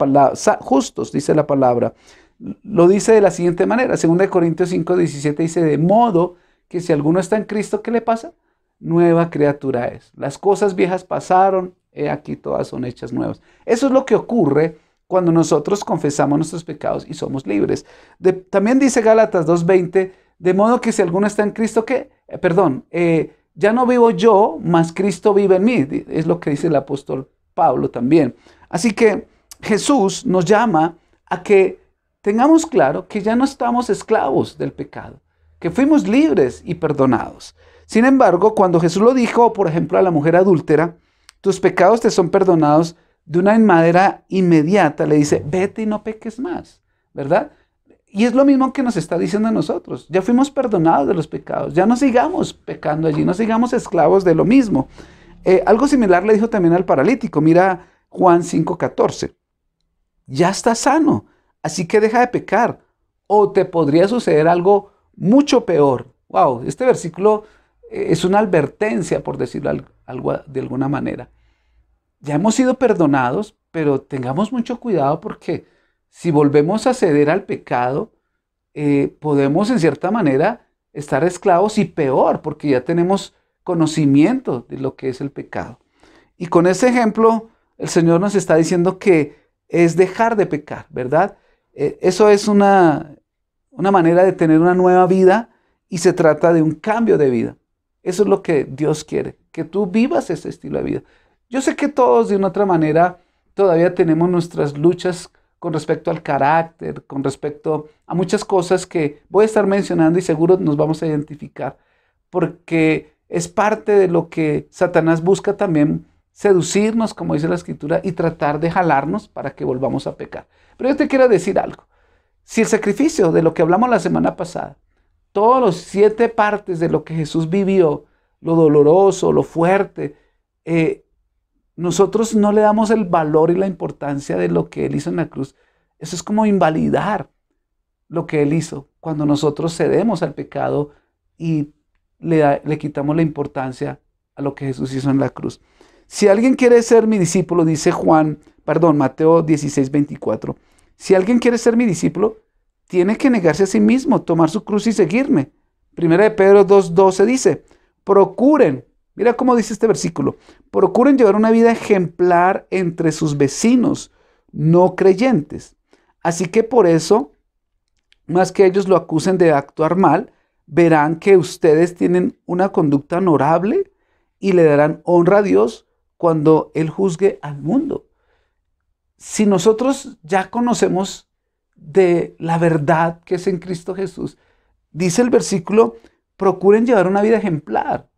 palabra. Lo dice de la siguiente manera. 2 Corintios 5, 17 dice, de modo que si alguno está en Cristo, ¿qué le pasa? Nueva criatura es. Las cosas viejas pasaron, he aquí todas son hechas nuevas. Eso es lo que ocurre cuando nosotros confesamos nuestros pecados y somos libres. También dice Gálatas 2:20, de modo que si alguno está en Cristo, ¿qué? Ya no vivo yo, mas Cristo vive en mí. Es lo que dice el apóstol Pablo también. Así que Jesús nos llama a que tengamos claro que ya no estamos esclavos del pecado, que fuimos libres y perdonados. Sin embargo, cuando Jesús lo dijo, por ejemplo, a la mujer adúltera, tus pecados te son perdonados, de una manera inmediata le dice, vete y no peques más, ¿verdad? Y es lo mismo que nos está diciendo a nosotros. Ya fuimos perdonados de los pecados, ya no sigamos pecando allí, no sigamos esclavos de lo mismo. Algo similar le dijo también al paralítico, mira Juan 5:14, ya estás sano, así que deja de pecar, o te podría suceder algo mucho peor. Wow, este versículo es una advertencia, por decirlo algo de alguna manera. Ya hemos sido perdonados, pero tengamos mucho cuidado porque si volvemos a ceder al pecado, podemos en cierta manera estar esclavos y peor, porque ya tenemos conocimiento de lo que es el pecado. Y con ese ejemplo, el Señor nos está diciendo que es dejar de pecar, ¿verdad? Eso es una manera de tener una nueva vida y se trata de un cambio de vida. Eso es lo que Dios quiere, que tú vivas ese estilo de vida. Yo sé que todos de una otra manera todavía tenemos nuestras luchas con respecto al carácter, con respecto a muchas cosas que voy a estar mencionando y seguro nos vamos a identificar, porque es parte de lo que Satanás busca también, seducirnos, como dice la Escritura, y tratar de jalarnos para que volvamos a pecar. Pero yo te quiero decir algo. Si el sacrificio de lo que hablamos la semana pasada, todos los 7 partes de lo que Jesús vivió, lo doloroso, lo fuerte, nosotros no le damos el valor y la importancia de lo que Él hizo en la cruz, Eso es como invalidar lo que Él hizo cuando nosotros cedemos al pecado y le quitamos la importancia a lo que Jesús hizo en la cruz. Si alguien quiere ser mi discípulo, dice Mateo 16:24, si alguien quiere ser mi discípulo, tiene que negarse a sí mismo, tomar su cruz y seguirme. Primera de Pedro 2:12 dice, procuren, mira cómo dice este versículo, procuren llevar una vida ejemplar entre sus vecinos no creyentes. Así que por eso, más que ellos lo acusen de actuar mal, verán que ustedes tienen una conducta honorable y le darán honra a Dios cuando Él juzgue al mundo. Si nosotros ya conocemos de la verdad que es en Cristo Jesús, dice el versículo, procuren llevar una vida ejemplar.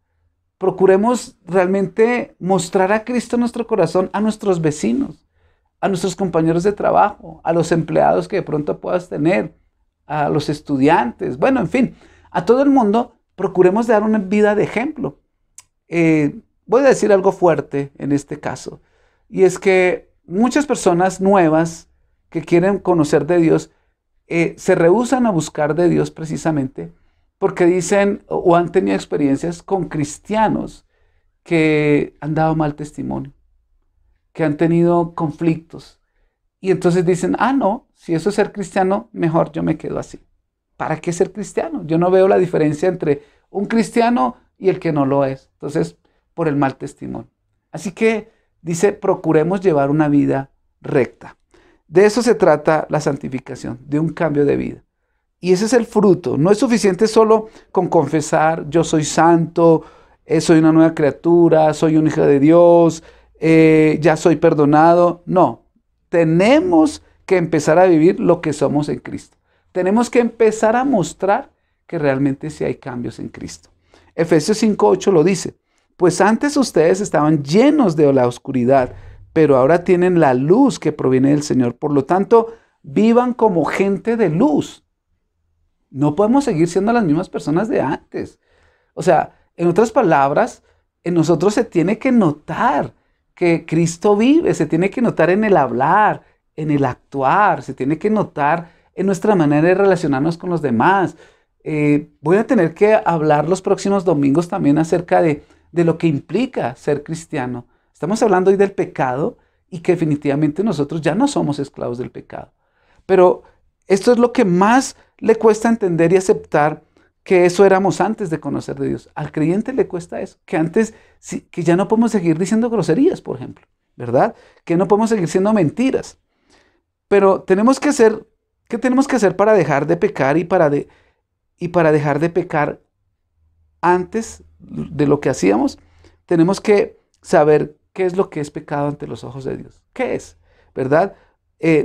Procuremos realmente mostrar a Cristo en nuestro corazón a nuestros vecinos, a nuestros compañeros de trabajo, a los empleados que de pronto puedas tener, a los estudiantes, bueno, en fin, a todo el mundo. Procuremos dar una vida de ejemplo. Voy a decir algo fuerte en este caso, y es que muchas personas nuevas que quieren conocer de Dios se rehúsan a buscar de Dios precisamente porque dicen o han tenido experiencias con cristianos que han dado mal testimonio, que han tenido conflictos, y entonces dicen, no, si eso es ser cristiano, mejor yo me quedo así. ¿Para qué ser cristiano? Yo no veo la diferencia entre un cristiano y el que no lo es. Entonces, por el mal testimonio. Así que dice, procuremos llevar una vida recta. De eso se trata la santificación, de un cambio de vida. Y ese es el fruto. No es suficiente solo con confesar, yo soy santo, soy una nueva criatura, soy un hijo de Dios, ya soy perdonado. No, tenemos que empezar a vivir lo que somos en Cristo. Tenemos que empezar a mostrar que realmente sí hay cambios en Cristo. Efesios 5:8 lo dice. Pues antes ustedes estaban llenos de la oscuridad, pero ahora tienen la luz que proviene del Señor. Por lo tanto, vivan como gente de luz. No podemos seguir siendo las mismas personas de antes. O sea, en otras palabras, en nosotros se tiene que notar que Cristo vive, se tiene que notar en el hablar, en el actuar, se tiene que notar en nuestra manera de relacionarnos con los demás. Voy a tener que hablar los próximos domingos también acerca de lo que implica ser cristiano. Estamos hablando hoy del pecado y que definitivamente nosotros ya no somos esclavos del pecado. Pero esto es lo que más le cuesta entender y aceptar, que eso éramos antes de conocer de Dios. Al creyente le cuesta eso, que antes, que ya no podemos seguir diciendo groserías, por ejemplo, ¿verdad? Que no podemos seguir diciendo mentiras. Pero tenemos que hacer, ¿qué tenemos que hacer para dejar de pecar y para dejar de pecar antes de lo que hacíamos? Tenemos que saber qué es lo que es pecado ante los ojos de Dios. ¿Qué es? ¿Verdad?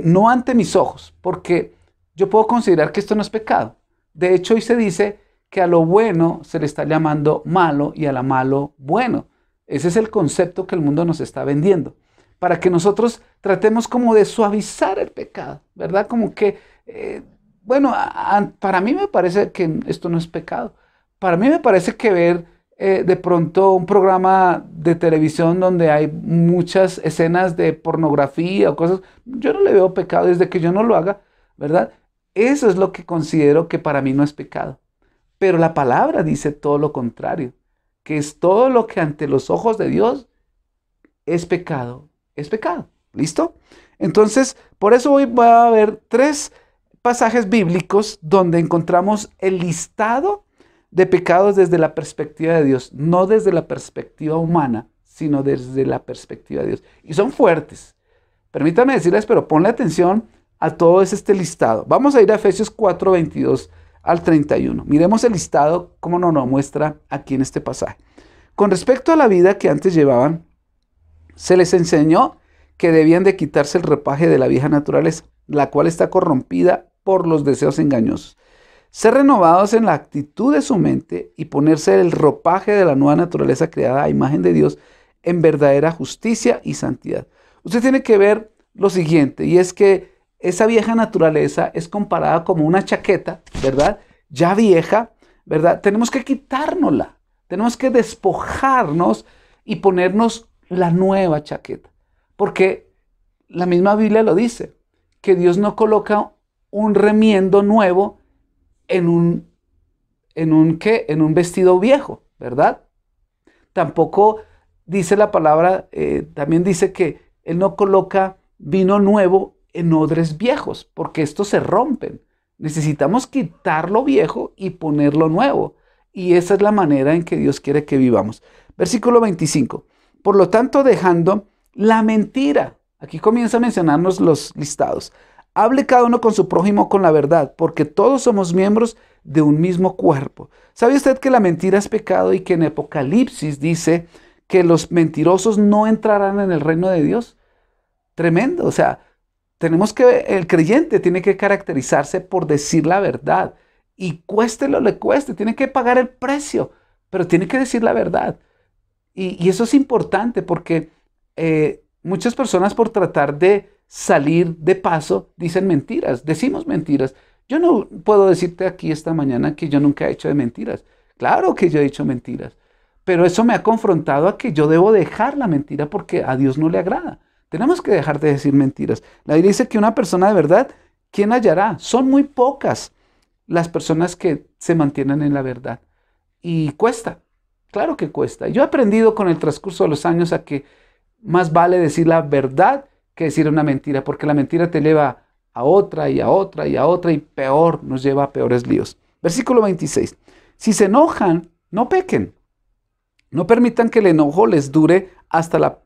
No ante mis ojos, porque yo puedo considerar que esto no es pecado. De hecho, hoy se dice que a lo bueno se le está llamando malo y a la malo bueno. Ese es el concepto que el mundo nos está vendiendo, para que nosotros tratemos como de suavizar el pecado, ¿verdad? Como que, para mí me parece que esto no es pecado. Para mí me parece que ver de pronto un programa de televisión donde hay muchas escenas de pornografía o cosas, yo no le veo pecado desde que yo no lo haga, ¿verdad? Eso es lo que considero que para mí no es pecado. Pero la palabra dice todo lo contrario, que es todo lo que ante los ojos de Dios es pecado. Es pecado. ¿Listo? Entonces, por eso hoy va a haber 3 pasajes bíblicos donde encontramos el listado de pecados desde la perspectiva de Dios, no desde la perspectiva humana, sino desde la perspectiva de Dios. Y son fuertes. Permítame decirles, pero ponle atención a todo este listado. Vamos a ir a Efesios 4:22 al 31. Miremos el listado, cómo nos lo muestra aquí en este pasaje. Con respecto a la vida que antes llevaban, se les enseñó que debían de quitarse el ropaje de la vieja naturaleza, la cual está corrompida por los deseos engañosos. Ser renovados en la actitud de su mente y ponerse el ropaje de la nueva naturaleza creada a imagen de Dios en verdadera justicia y santidad. Usted tiene que ver lo siguiente, y es que esa vieja naturaleza es comparada como una chaqueta, ¿verdad? Ya vieja, ¿verdad? Tenemos que quitárnosla, tenemos que despojarnos y ponernos la nueva chaqueta, porque la misma Biblia lo dice, que Dios no coloca un remiendo nuevo en un vestido viejo, ¿verdad? Tampoco dice la palabra, también dice que Él no coloca vino nuevo en odres viejos, porque estos se rompen. Necesitamos quitar lo viejo y ponerlo nuevo. Y esa es la manera en que Dios quiere que vivamos. Versículo 25. Por lo tanto, dejando la mentira. Aquí comienza a mencionarnos los listados. Hable cada uno con su prójimo con la verdad, porque todos somos miembros de un mismo cuerpo. ¿Sabe usted que la mentira es pecado y que en Apocalipsis dice que los mentirosos no entrarán en el reino de Dios? Tremendo. O sea, el creyente tiene que caracterizarse por decir la verdad. Y cueste lo le cueste, tiene que pagar el precio, pero tiene que decir la verdad. Y eso es importante porque muchas personas, por tratar de salir de paso, dicen mentiras, decimos mentiras. Yo no puedo decirte aquí esta mañana que yo nunca he hecho de mentiras. Claro que yo he dicho mentiras, pero eso me ha confrontado a que yo debo dejar la mentira porque a Dios no le agrada. Tenemos que dejar de decir mentiras. La Biblia dice que una persona de verdad, ¿quién hallará? Son muy pocas las personas que se mantienen en la verdad. Y cuesta, claro que cuesta. Yo he aprendido con el transcurso de los años a que más vale decir la verdad que decir una mentira, porque la mentira te lleva a otra y a otra y a otra y peor, nos lleva a peores líos. Versículo 26. Si se enojan, no pequen. No permitan que el enojo les dure hasta la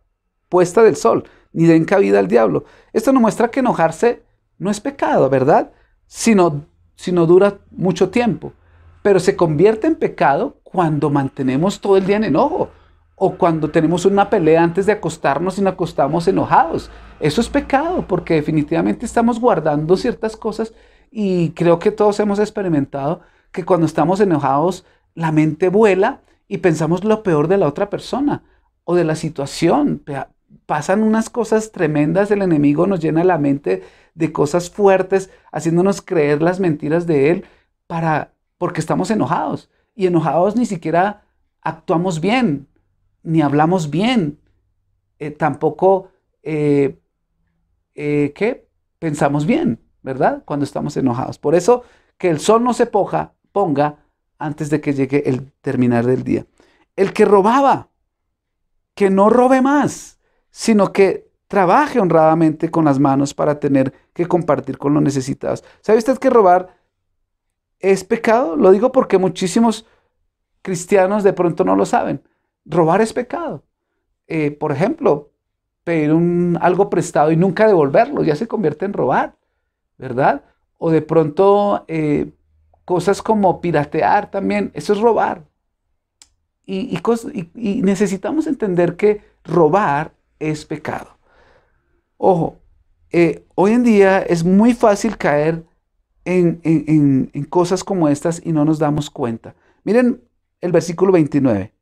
puesta del sol, ni den cabida al diablo. Esto nos muestra que enojarse no es pecado, ¿verdad? Sino dura mucho tiempo. Pero se convierte en pecado cuando mantenemos todo el día en enojo. O cuando tenemos una pelea antes de acostarnos y nos acostamos enojados. Eso es pecado porque definitivamente estamos guardando ciertas cosas y creo que todos hemos experimentado que cuando estamos enojados la mente vuela y pensamos lo peor de la otra persona o de la situación. Pasan unas cosas tremendas, el enemigo nos llena la mente de cosas fuertes, haciéndonos creer las mentiras de él porque estamos enojados. Y enojados ni siquiera actuamos bien, ni hablamos bien, tampoco pensamos bien, ¿verdad? Cuando estamos enojados. Por eso que el sol no se ponga antes de que llegue el terminar del día. El que robaba, que no robe más, sino que trabaje honradamente con las manos para tener que compartir con los necesitados. ¿Sabe usted que robar es pecado? Lo digo porque muchísimos cristianos de pronto no lo saben. Robar es pecado. Por ejemplo, pedir algo prestado y nunca devolverlo, ya se convierte en robar, ¿verdad? O de pronto cosas como piratear también, eso es robar. Y necesitamos entender que robar es pecado. Ojo, hoy en día es muy fácil caer en cosas como estas y no nos damos cuenta. Miren el versículo 29.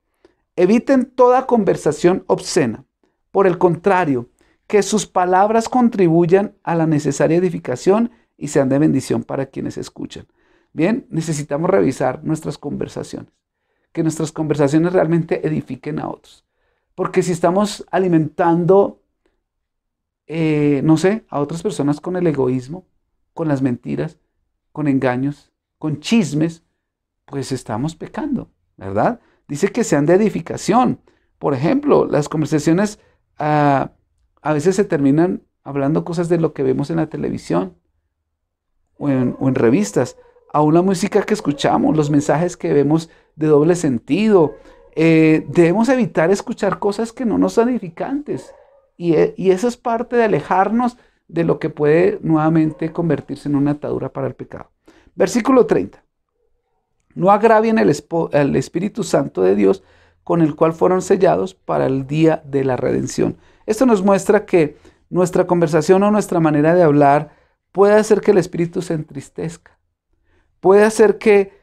Eviten toda conversación obscena. Por el contrario, que sus palabras contribuyan a la necesaria edificación y sean de bendición para quienes escuchan. Bien, necesitamos revisar nuestras conversaciones. Que nuestras conversaciones realmente edifiquen a otros. Porque si estamos alimentando, a otras personas con el egoísmo, con las mentiras, con engaños, con chismes, pues estamos pecando, ¿verdad? Dice que sean de edificación. Por ejemplo, las conversaciones a veces se terminan hablando cosas de lo que vemos en la televisión o en revistas. Aún la música que escuchamos, los mensajes que vemos de doble sentido. Debemos evitar escuchar cosas que no nos son edificantes. Y eso es parte de alejarnos de lo que puede nuevamente convertirse en una atadura para el pecado. Versículo 30. No agravien el Espíritu Santo de Dios, con el cual fueron sellados para el día de la redención. Esto nos muestra que nuestra conversación o nuestra manera de hablar puede hacer que el Espíritu se entristezca. Puede hacer que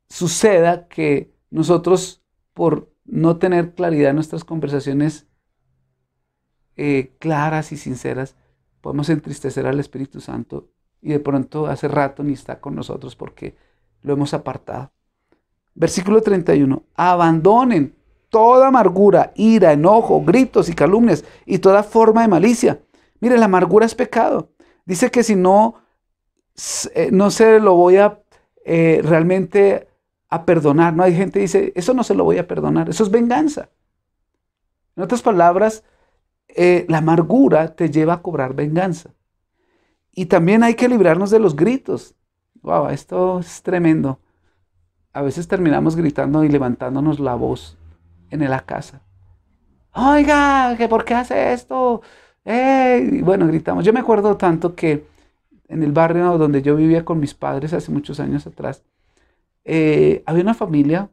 suceda que nosotros, por no tener claridad en nuestras conversaciones claras y sinceras, podemos entristecer al Espíritu Santo y de pronto hace rato ni está con nosotros porque lo hemos apartado. Versículo 31. Abandonen toda amargura, ira, enojo, gritos y calumnias y toda forma de malicia. Mire, la amargura es pecado. Dice que si no, no se lo voy a realmente a perdonar. No hay gente que dice, eso no se lo voy a perdonar, eso es venganza. En otras palabras, la amargura te lleva a cobrar venganza. Y también hay que librarnos de los gritos. Wow, esto es tremendo. A veces terminamos gritando y levantándonos la voz en la casa. Oiga, ¿que por qué hace esto? Y bueno, gritamos. Yo me acuerdo tanto que en el barrio donde yo vivía con mis padres hace muchos años atrás, había una familia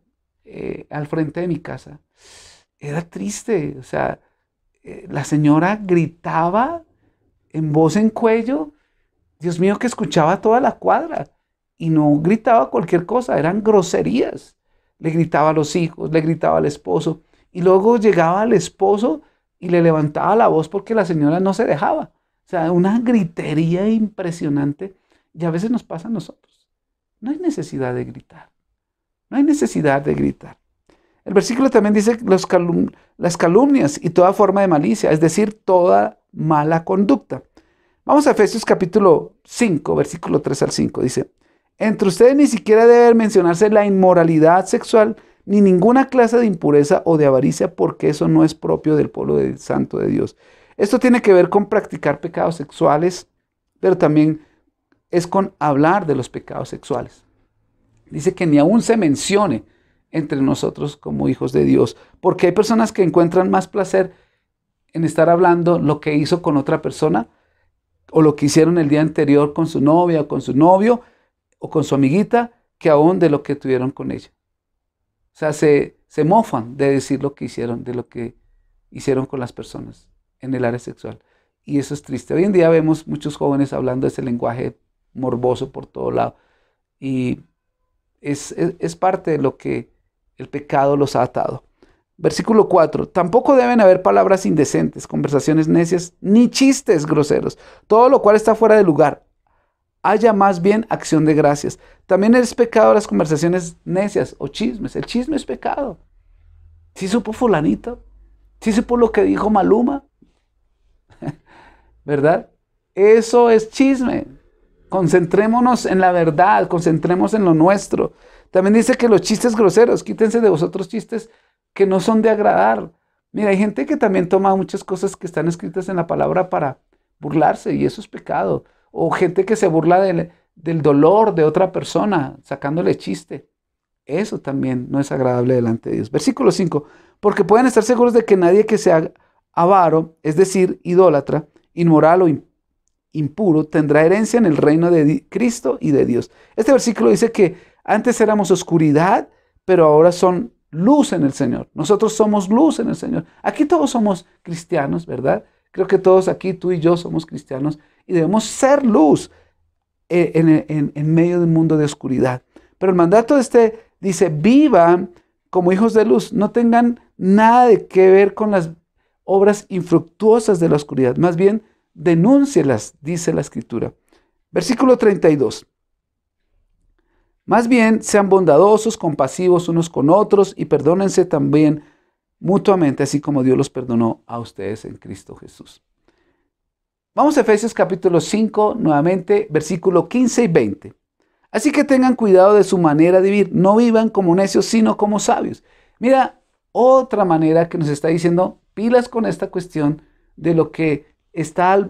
al frente de mi casa. Era triste, o sea, la señora gritaba en voz en cuello, Dios mío, que escuchaba toda la cuadra, y no gritaba cualquier cosa, eran groserías. Le gritaba a los hijos, le gritaba al esposo, y luego llegaba al esposo y le levantaba la voz porque la señora no se dejaba. O sea, una gritería impresionante, y a veces nos pasa a nosotros. No hay necesidad de gritar, no hay necesidad de gritar. El versículo también dice las calumnias y toda forma de malicia, es decir, toda mala conducta. Vamos a Efesios capítulo 5, versículo 3 al 5. Dice, entre ustedes ni siquiera debe mencionarse la inmoralidad sexual, ni ninguna clase de impureza o de avaricia, porque eso no es propio del pueblo santo de Dios. Esto tiene que ver con practicar pecados sexuales, pero también es con hablar de los pecados sexuales. Dice que ni aún se mencione entre nosotros como hijos de Dios, porque hay personas que encuentran más placer en estar hablando lo que hizo con otra persona o lo que hicieron el día anterior con su novia o con su novio o con su amiguita, que aún de lo que tuvieron con ella. O sea, se mofan de decir lo que hicieron, de lo que hicieron con las personas en el área sexual. Y eso es triste. Hoy en día vemos muchos jóvenes hablando ese lenguaje morboso por todo lado. Y es parte de lo que el pecado los ha atado. Versículo 4. Tampoco deben haber palabras indecentes, conversaciones necias, ni chistes groseros, todo lo cual está fuera de lugar. Haya más bien acción de gracias. También es pecado las conversaciones necias o chismes. El chisme es pecado. ¿Sí supo fulanito? ¿Sí supo lo que dijo Maluma? ¿Verdad? Eso es chisme. Concentrémonos en la verdad, concentrémonos en lo nuestro. También dice que los chistes groseros, quítense de vosotros chistes que no son de agradar. Mira, hay gente que también toma muchas cosas que están escritas en la palabra para burlarse, y eso es pecado. O gente que se burla del dolor de otra persona, sacándole chiste. Eso también no es agradable delante de Dios. Versículo 5. Porque pueden estar seguros de que nadie que sea avaro, es decir, idólatra, inmoral o impuro, tendrá herencia en el reino de Cristo y de Dios. Este versículo dice que antes éramos oscuridad, pero ahora son luz en el Señor. Nosotros somos luz en el Señor. Aquí todos somos cristianos, ¿verdad? Creo que todos aquí, tú y yo, somos cristianos y debemos ser luz en medio de un mundo de oscuridad. Pero el mandato dice, vivan como hijos de luz, no tengan nada de que ver con las obras infructuosas de la oscuridad, más bien denúncielas, dice la Escritura. Versículo 32. Más bien sean bondadosos, compasivos unos con otros y perdónense también mutuamente, así como Dios los perdonó a ustedes en Cristo Jesús. Vamos a Efesios capítulo 5, nuevamente, versículo 15 y 20. Así que tengan cuidado de su manera de vivir, no vivan como necios, sino como sabios. Mira, otra manera que nos está diciendo, pilas con esta cuestión de lo que está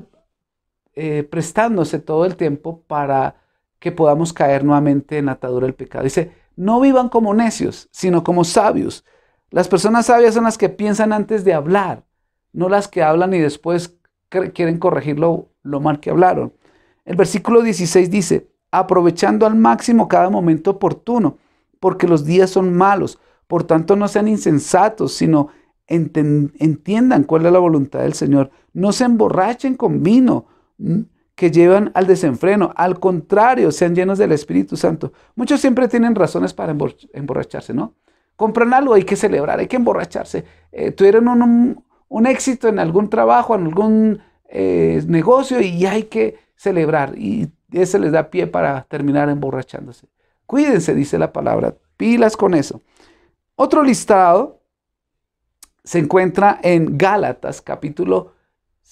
prestándose todo el tiempo para que podamos caer nuevamente en la atadura del pecado. Dice, no vivan como necios, sino como sabios. Las personas sabias son las que piensan antes de hablar, no las que hablan y después quieren corregir lo mal que hablaron. El versículo 16 dice, aprovechando al máximo cada momento oportuno, porque los días son malos. Por tanto, no sean insensatos, sino entiendan cuál es la voluntad del Señor. No se emborrachen con vino que llevan al desenfreno. Al contrario, sean llenos del Espíritu Santo. Muchos siempre tienen razones para emborracharse, ¿no? Compran algo, hay que celebrar, hay que emborracharse. Tuvieron un éxito en algún trabajo, en algún negocio y hay que celebrar. Y ese les da pie para terminar emborrachándose. Cuídense, dice la palabra, pilas con eso. Otro listado se encuentra en Gálatas, capítulo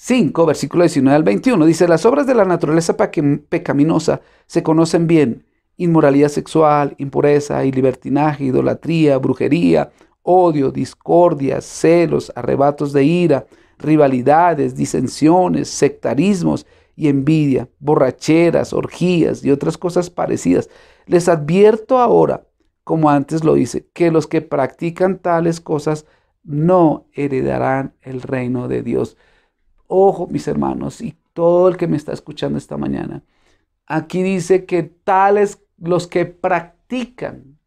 5, versículo 19 al 21, dice, las obras de la naturaleza pecaminosa se conocen bien: inmoralidad sexual, impureza y libertinaje, idolatría, brujería, odio, discordia, celos, arrebatos de ira, rivalidades, disensiones, sectarismos y envidia, borracheras, orgías y otras cosas parecidas. Les advierto ahora, como antes lo hice, que los que practican tales cosas no heredarán el reino de Dios. Ojo, mis hermanos, y todo el que me está escuchando esta mañana. Aquí dice que tales los que practican,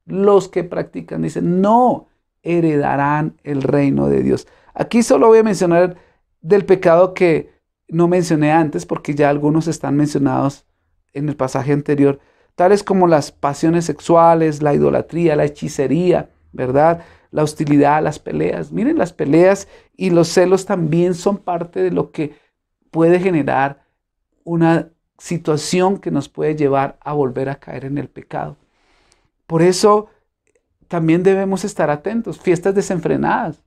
dicen, no heredarán el reino de Dios. Aquí solo voy a mencionar del pecado que no mencioné antes, porque ya algunos están mencionados en el pasaje anterior, tales como las pasiones sexuales, la idolatría, la hechicería, ¿verdad? La hostilidad, las peleas. Miren, las peleas y los celos también son parte de lo que puede generar una situación que nos puede llevar a volver a caer en el pecado. Por eso también debemos estar atentos. Fiestas desenfrenadas,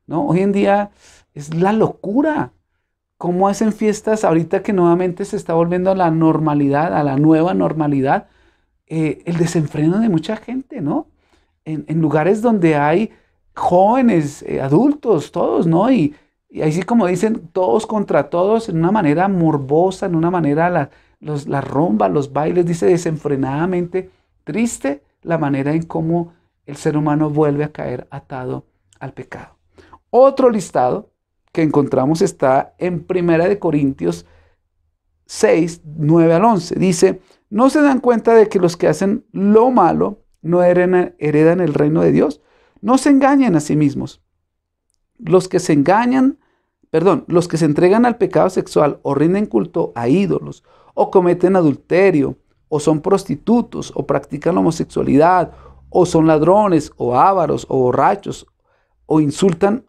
¿no? Hoy en día es la locura. ¿Cómo hacen fiestas ahorita que nuevamente se está volviendo a la normalidad, a la nueva normalidad? El desenfreno de mucha gente, ¿no? En lugares donde hay jóvenes, adultos, todos, ¿no? Y así como dicen, todos contra todos, en una manera morbosa, en una manera, la rumba, los bailes, dice desenfrenadamente, triste la manera en cómo el ser humano vuelve a caer atado al pecado. Otro listado que encontramos está en 1 Corintios 6, 9 al 11. Dice, ¿no se dan cuenta de que los que hacen lo malo no heredan el reino de Dios? No se engañen a sí mismos. Los que se entregan al pecado sexual o rinden culto a ídolos, o cometen adulterio, o son prostitutos, o practican la homosexualidad, o son ladrones, o ávaros, o borrachos, o insultan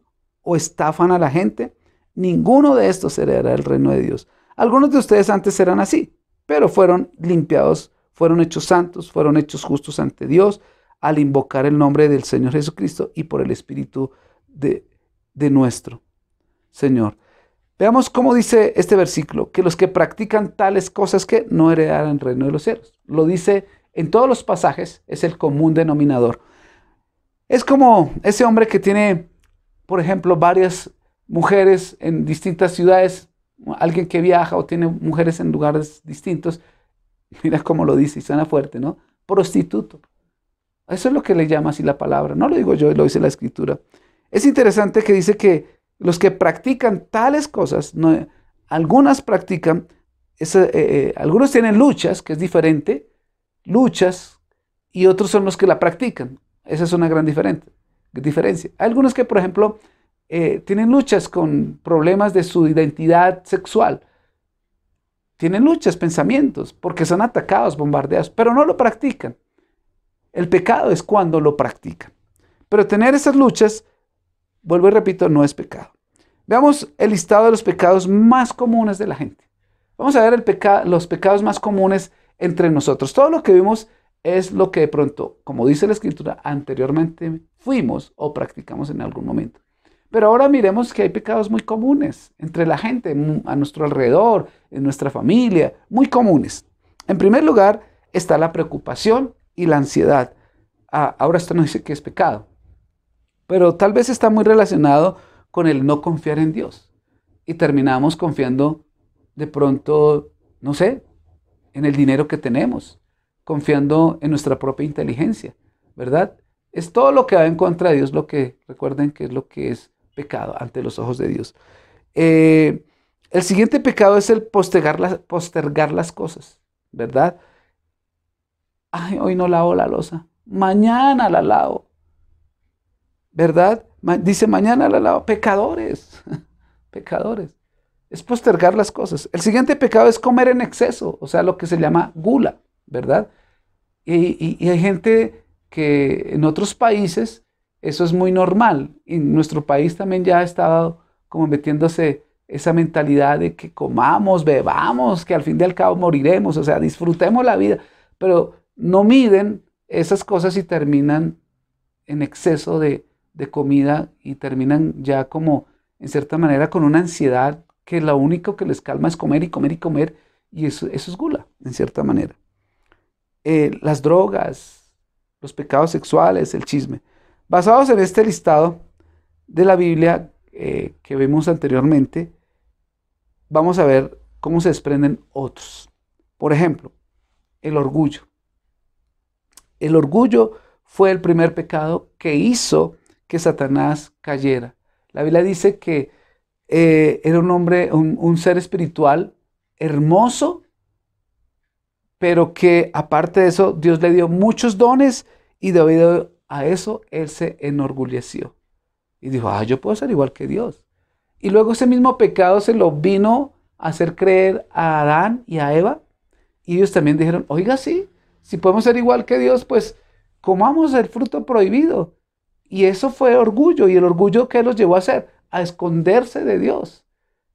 o estafan a la gente, ninguno de estos heredará el reino de Dios. Algunos de ustedes antes eran así, pero fueron limpiados, fueron hechos santos, fueron hechos justos ante Dios al invocar el nombre del Señor Jesucristo y por el Espíritu de nuestro Señor. Veamos cómo dice este versículo, que los que practican tales cosas que no heredarán el reino de los cielos. Lo dice en todos los pasajes, es el común denominador. Es como ese hombre que tiene, por ejemplo, varias mujeres en distintas ciudades, alguien que viaja o tiene mujeres en lugares distintos. Mira cómo lo dice y suena fuerte, ¿no? Prostituto. Eso es lo que le llama así la palabra. No lo digo yo, lo dice la Escritura. Es interesante que dice que los que practican tales cosas, algunas practican, algunos tienen luchas, que es diferente, luchas, y otros son los que la practican. Esa es una gran diferencia. Hay algunos que, por ejemplo, tienen luchas con problemas de su identidad sexual. Tienen luchas, pensamientos, porque son atacados, bombardeados, pero no lo practican. El pecado es cuando lo practican. Pero tener esas luchas, vuelvo y repito, no es pecado. Veamos el listado de los pecados más comunes de la gente. Vamos a ver los pecados más comunes entre nosotros. Todo lo que vimos es lo que de pronto, como dice la Escritura, anteriormente fuimos o practicamos en algún momento. Pero ahora miremos que hay pecados muy comunes entre la gente, a nuestro alrededor, en nuestra familia, muy comunes. En primer lugar está la preocupación y la ansiedad. Ahora esto no dice que es pecado, pero tal vez está muy relacionado con el no confiar en Dios. Y terminamos confiando de pronto, no sé, en el dinero que tenemos, confiando en nuestra propia inteligencia, ¿verdad? Es todo lo que va en contra de Dios, recuerden que es lo que es pecado ante los ojos de Dios. El siguiente pecado es el postergar las cosas, ¿verdad? Ay, hoy no lavo la loza, mañana la lavo, ¿verdad? Dice mañana la lavo. Pecadores, pecadores. Es postergar las cosas. El siguiente pecado es comer en exceso, o sea, lo que se llama gula, ¿verdad? Y hay gente que en otros países eso es muy normal. En nuestro país también ya ha estado como metiéndose esa mentalidad de que comamos, bebamos, que al fin y al cabo moriremos, o sea, disfrutemos la vida, pero no miden esas cosas y terminan en exceso de comida y terminan ya como, en cierta manera, con una ansiedad que lo único que les calma es comer y comer y comer, y eso es gula, en cierta manera. Las drogas, los pecados sexuales, el chisme. Basados en este listado de la Biblia que vimos anteriormente, vamos a ver cómo se desprenden otros. Por ejemplo, el orgullo. El orgullo fue el primer pecado que hizo que Satanás cayera. La Biblia dice que era un hombre, un ser espiritual hermoso, pero que aparte de eso, Dios le dio muchos dones y debido a eso, él se enorgulleció. Y dijo, yo puedo ser igual que Dios. Y luego ese mismo pecado se lo vino a hacer creer a Adán y a Eva. Y ellos también dijeron, oiga, sí, si podemos ser igual que Dios, pues comamos el fruto prohibido. Y eso fue orgullo. ¿Y el orgullo qué los llevó a hacer? A esconderse de Dios.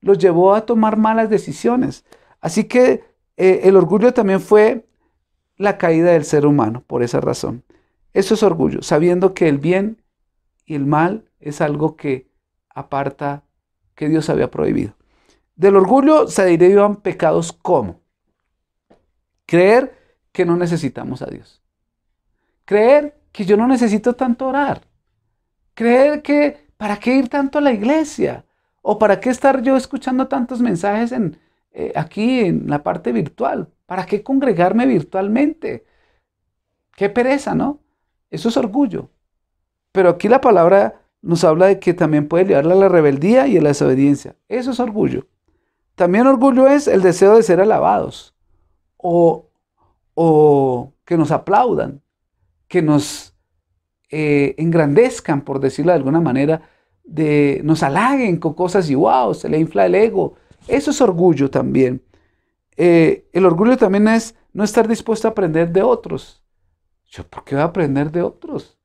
Los llevó a tomar malas decisiones. Así que el orgullo también fue la caída del ser humano, por esa razón. Eso es orgullo, sabiendo que el bien y el mal es algo que aparta, que Dios había prohibido. Del orgullo se derivan pecados como creer que no necesitamos a Dios. Creer que yo no necesito tanto orar. Creer que ¿para qué ir tanto a la iglesia? ¿O para qué estar yo escuchando tantos mensajes aquí en la parte virtual? ¿Para qué congregarme virtualmente? Qué pereza, ¿no? Eso es orgullo. Pero aquí la palabra nos habla de que también puede llevarla a la rebeldía y a la desobediencia. Eso es orgullo. También orgullo es el deseo de ser alabados o que nos aplaudan, que nos engrandezcan, por decirlo de alguna manera, nos halaguen con cosas y wow, se le infla el ego. Eso es orgullo también. El orgullo también es no estar dispuesto a aprender de otros. ¿Yo por qué voy a aprender de otros?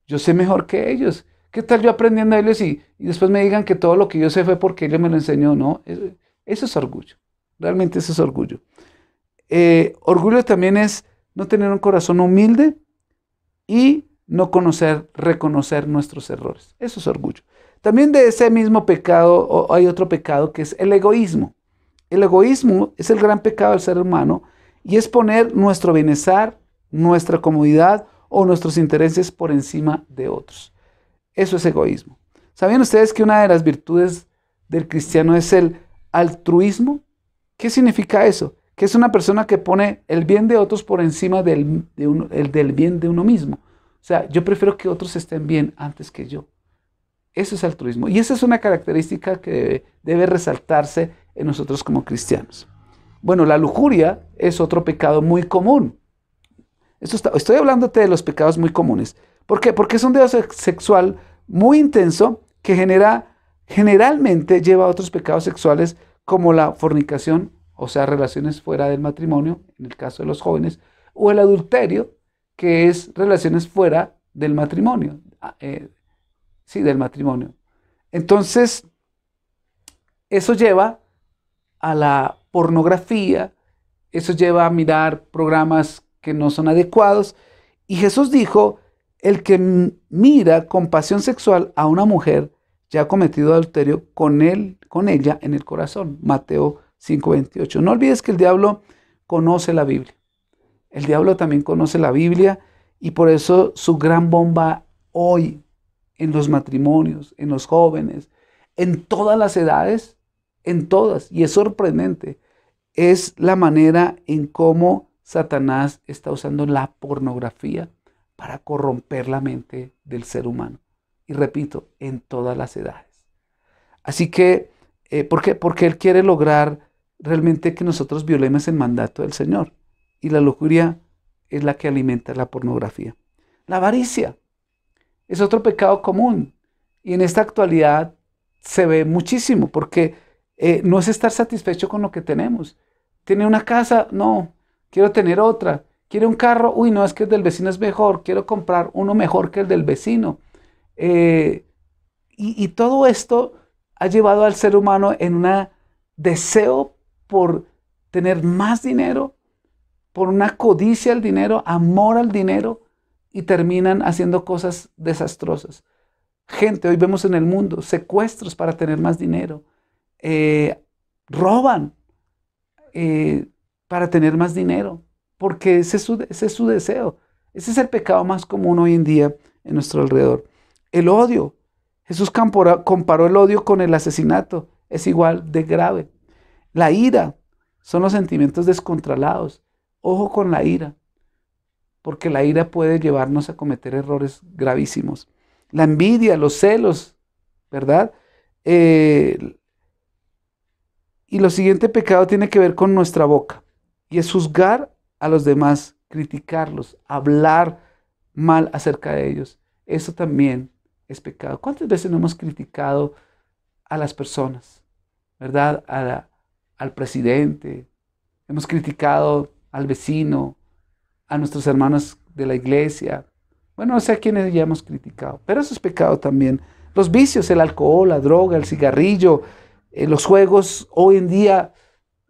Yo sé mejor que ellos. ¿Qué tal yo aprendiendo de ellos y después me digan que todo lo que yo sé fue porque ellos me lo enseñó? No, eso es orgullo. Realmente eso es orgullo. Orgullo también es no tener un corazón humilde y no reconocer nuestros errores. Eso es orgullo. También de ese mismo pecado hay otro pecado que es el egoísmo. El egoísmo es el gran pecado del ser humano y es poner nuestro bienestar, nuestra comodidad o nuestros intereses por encima de otros. Eso es egoísmo. ¿Sabían ustedes que una de las virtudes del cristiano es el altruismo? ¿Qué significa eso? Que es una persona que pone el bien de otros por encima del bien de uno mismo. O sea, yo prefiero que otros estén bien antes que yo. Eso es altruismo. Y esa es una característica que debe resaltarse en nosotros como cristianos. Bueno, la lujuria es otro pecado muy común. Estoy hablándote de los pecados muy comunes. ¿Por qué? Porque es un deseo sexual muy intenso que generalmente lleva a otros pecados sexuales como la fornicación, o sea, relaciones fuera del matrimonio, en el caso de los jóvenes, o el adulterio, que es relaciones fuera del matrimonio. Sí, del matrimonio. Entonces, eso lleva a la pornografía, eso lleva a mirar programas que no son adecuados. Y Jesús dijo, el que mira con pasión sexual a una mujer ya ha cometido adulterio con ella en el corazón. Mateo 5:28. No olvides que el diablo conoce la Biblia. El diablo también conoce la Biblia y por eso su gran bomba hoy en los matrimonios, en los jóvenes, en todas las edades, en todas, y es sorprendente, es la manera en cómo Satanás está usando la pornografía para corromper la mente del ser humano. Y repito, en todas las edades. Así que, ¿por qué? Porque él quiere lograr realmente que nosotros violemos el mandato del Señor. Y la lujuria es la que alimenta la pornografía. La avaricia es otro pecado común. Y en esta actualidad se ve muchísimo porque no es estar satisfecho con lo que tenemos. ¿Tiene una casa? No. Quiero tener otra. ¿Quiere un carro? Uy, no, es que el del vecino es mejor. Quiero comprar uno mejor que el del vecino. Y todo esto ha llevado al ser humano en un deseo por tener más dinero, por una codicia al dinero, amor al dinero, y terminan haciendo cosas desastrosas. Gente, hoy vemos en el mundo secuestros para tener más dinero. roban para tener más dinero, porque ese es su deseo. Ese es el pecado más común hoy en día en nuestro alrededor. El odio. Jesús comparó el odio con el asesinato. Es igual de grave. La ira son los sentimientos descontrolados. Ojo con la ira, porque la ira puede llevarnos a cometer errores gravísimos. La envidia, los celos, ¿verdad? Y lo siguiente pecado tiene que ver con nuestra boca, y es juzgar a los demás, criticarlos, hablar mal acerca de ellos. Eso también es pecado. ¿Cuántas veces no hemos criticado a las personas, ¿verdad? Al presidente, hemos criticado al vecino, a nuestros hermanos de la iglesia. Bueno, no sé a quiénes ya hemos criticado, pero eso es pecado también. Los vicios, el alcohol, la droga, el cigarrillo, los juegos. Hoy en día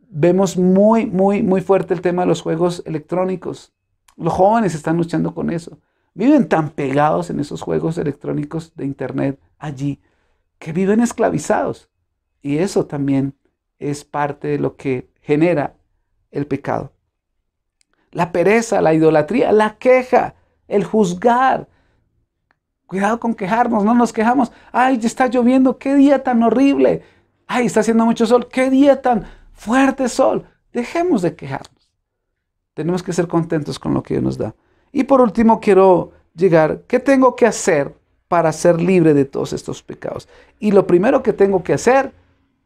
vemos muy fuerte el tema de los juegos electrónicos. Los jóvenes están luchando con eso. Viven tan pegados en esos juegos electrónicos de internet allí, que viven esclavizados. Y eso también es parte de lo que genera el pecado. La pereza, la idolatría, la queja, el juzgar. Cuidado con quejarnos, no nos quejamos. Ay, ya está lloviendo, qué día tan horrible. Ay, está haciendo mucho sol, qué día tan fuerte sol. Dejemos de quejarnos. Tenemos que ser contentos con lo que Dios nos da. Y por último quiero llegar, ¿qué tengo que hacer para ser libre de todos estos pecados? Y lo primero que tengo que hacer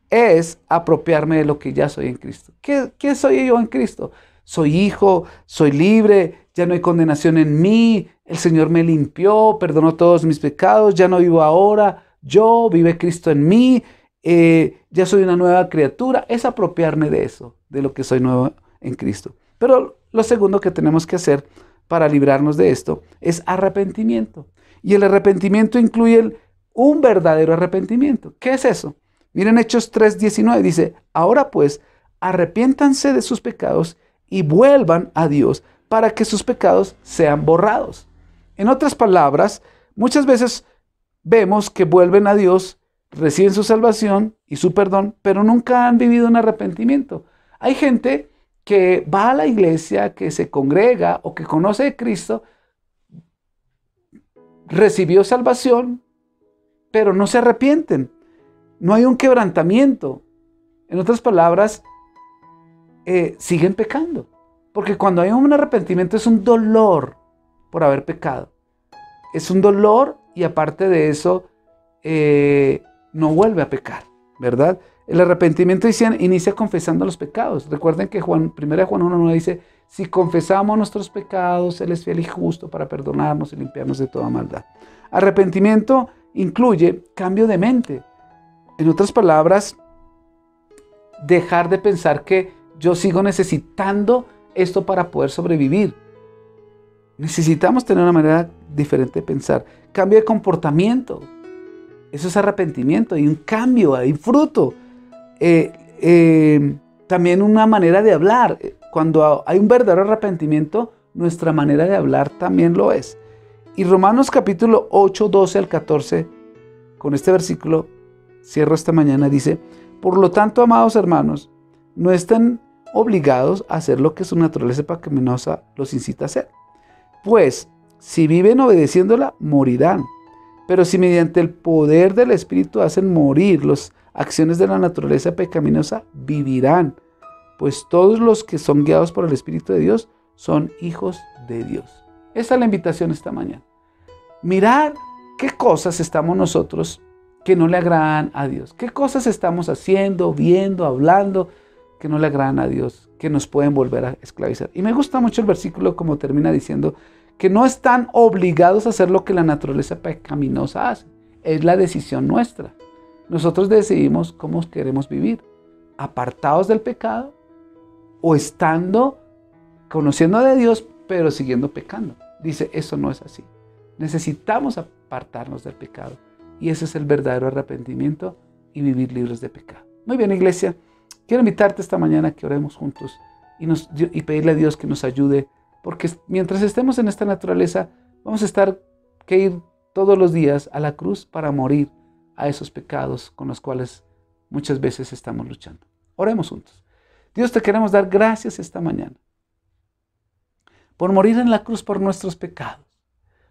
es apropiarme de lo que ya soy en Cristo. ¿Qué soy yo en Cristo? Soy hijo, soy libre, ya no hay condenación en mí, el Señor me limpió, perdonó todos mis pecados, ya no vivo ahora, yo, vive Cristo en mí, ya soy una nueva criatura. Es apropiarme de eso, de lo que soy nuevo en Cristo. Pero lo segundo que tenemos que hacer para librarnos de esto es arrepentimiento. Y el arrepentimiento incluye un verdadero arrepentimiento. ¿Qué es eso? Miren Hechos 3:19, dice, ahora pues, arrepiéntanse de sus pecados y vuelvan a Dios para que sus pecados sean borrados. En otras palabras, muchas veces vemos que vuelven a Dios, reciben su salvación y su perdón, pero nunca han vivido un arrepentimiento. Hay gente que va a la iglesia, que se congrega o que conoce de Cristo, recibió salvación, pero no se arrepienten. No hay un quebrantamiento. En otras palabras, siguen pecando. Porque cuando hay un arrepentimiento es un dolor por haber pecado. Es un dolor y aparte de eso, no vuelve a pecar, ¿verdad? El arrepentimiento inicia confesando los pecados. Recuerden que 1 Juan 1:9 dice, si confesamos nuestros pecados, Él es fiel y justo para perdonarnos y limpiarnos de toda maldad. Arrepentimiento incluye cambio de mente. En otras palabras, dejar de pensar que yo sigo necesitando esto para poder sobrevivir. Necesitamos tener una manera diferente de pensar. Cambio de comportamiento. Eso es arrepentimiento. Hay un cambio, hay fruto. También una manera de hablar. Cuando hay un verdadero arrepentimiento, nuestra manera de hablar también lo es. Y Romanos capítulo 8, 12 al 14, con este versículo, cierro esta mañana, dice, por lo tanto, amados hermanos, no estén obligados a hacer lo que su naturaleza pecaminosa los incita a hacer. Pues, si viven obedeciéndola, morirán. Pero si mediante el poder del Espíritu hacen morir las acciones de la naturaleza pecaminosa, vivirán. Pues todos los que son guiados por el Espíritu de Dios son hijos de Dios. Esa es la invitación esta mañana. Mirar qué cosas estamos nosotros que no le agradan a Dios. ¿Qué cosas estamos haciendo, viendo, hablando que no le agradan a Dios, que nos pueden volver a esclavizar? Y me gusta mucho el versículo como termina diciendo que no están obligados a hacer lo que la naturaleza pecaminosa hace. Es la decisión nuestra. Nosotros decidimos cómo queremos vivir, apartados del pecado o estando, conociendo de Dios, pero siguiendo pecando. Dice, eso no es así. Necesitamos apartarnos del pecado. Y ese es el verdadero arrepentimiento y vivir libres de pecado. Muy bien, iglesia. Quiero invitarte esta mañana a que oremos juntos y pedirle a Dios que nos ayude. Porque mientras estemos en esta naturaleza, vamos a estar que ir todos los días a la cruz para morir a esos pecados con los cuales muchas veces estamos luchando. Oremos juntos. Dios, te queremos dar gracias esta mañana por morir en la cruz por nuestros pecados,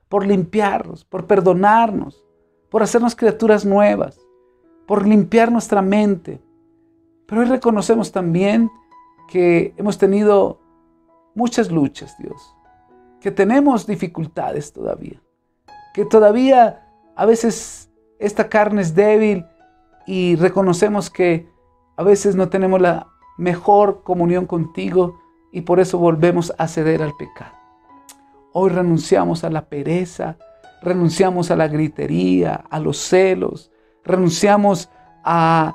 por limpiarnos, por perdonarnos, por hacernos criaturas nuevas, por limpiar nuestra mente. Pero hoy reconocemos también que hemos tenido muchas luchas, Dios, que tenemos dificultades todavía, que todavía a veces esta carne es débil y reconocemos que a veces no tenemos la mejor comunión contigo y por eso volvemos a ceder al pecado. Hoy renunciamos a la pereza, renunciamos a la gritería, a los celos, renunciamos a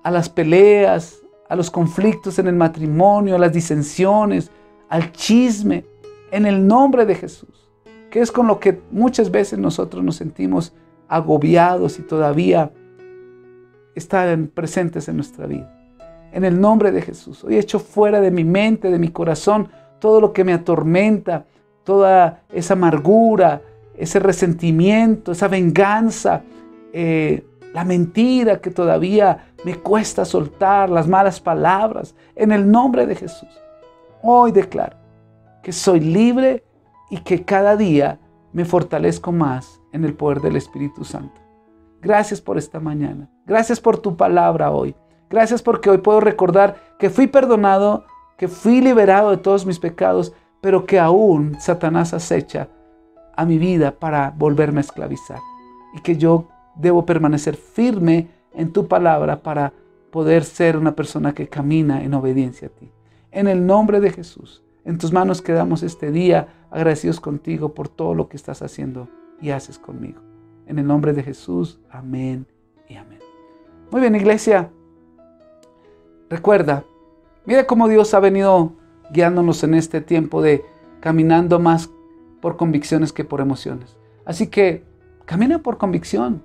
las peleas, a los conflictos en el matrimonio, a las disensiones, al chisme, en el nombre de Jesús, que es con lo que muchas veces nosotros nos sentimos agobiados y todavía están presentes en nuestra vida. En el nombre de Jesús, hoy echo fuera de mi mente, de mi corazón, todo lo que me atormenta, toda esa amargura, ese resentimiento, esa venganza, la mentira que todavía me cuesta soltar, las malas palabras. En el nombre de Jesús, hoy declaro que soy libre y que cada día me fortalezco más en el poder del Espíritu Santo. Gracias por esta mañana. Gracias por tu palabra hoy. Gracias porque hoy puedo recordar que fui perdonado, que fui liberado de todos mis pecados, pero que aún Satanás acecha a mi vida para volverme a esclavizar. Y que yo debo permanecer firme en tu palabra para poder ser una persona que camina en obediencia a ti. En el nombre de Jesús, en tus manos quedamos este día agradecidos contigo por todo lo que estás haciendo y haces conmigo. En el nombre de Jesús, amén y amén. Muy bien, iglesia. Recuerda, mira cómo Dios ha venido guiándonos en este tiempo de caminando más por convicciones que por emociones. Así que camina por convicción.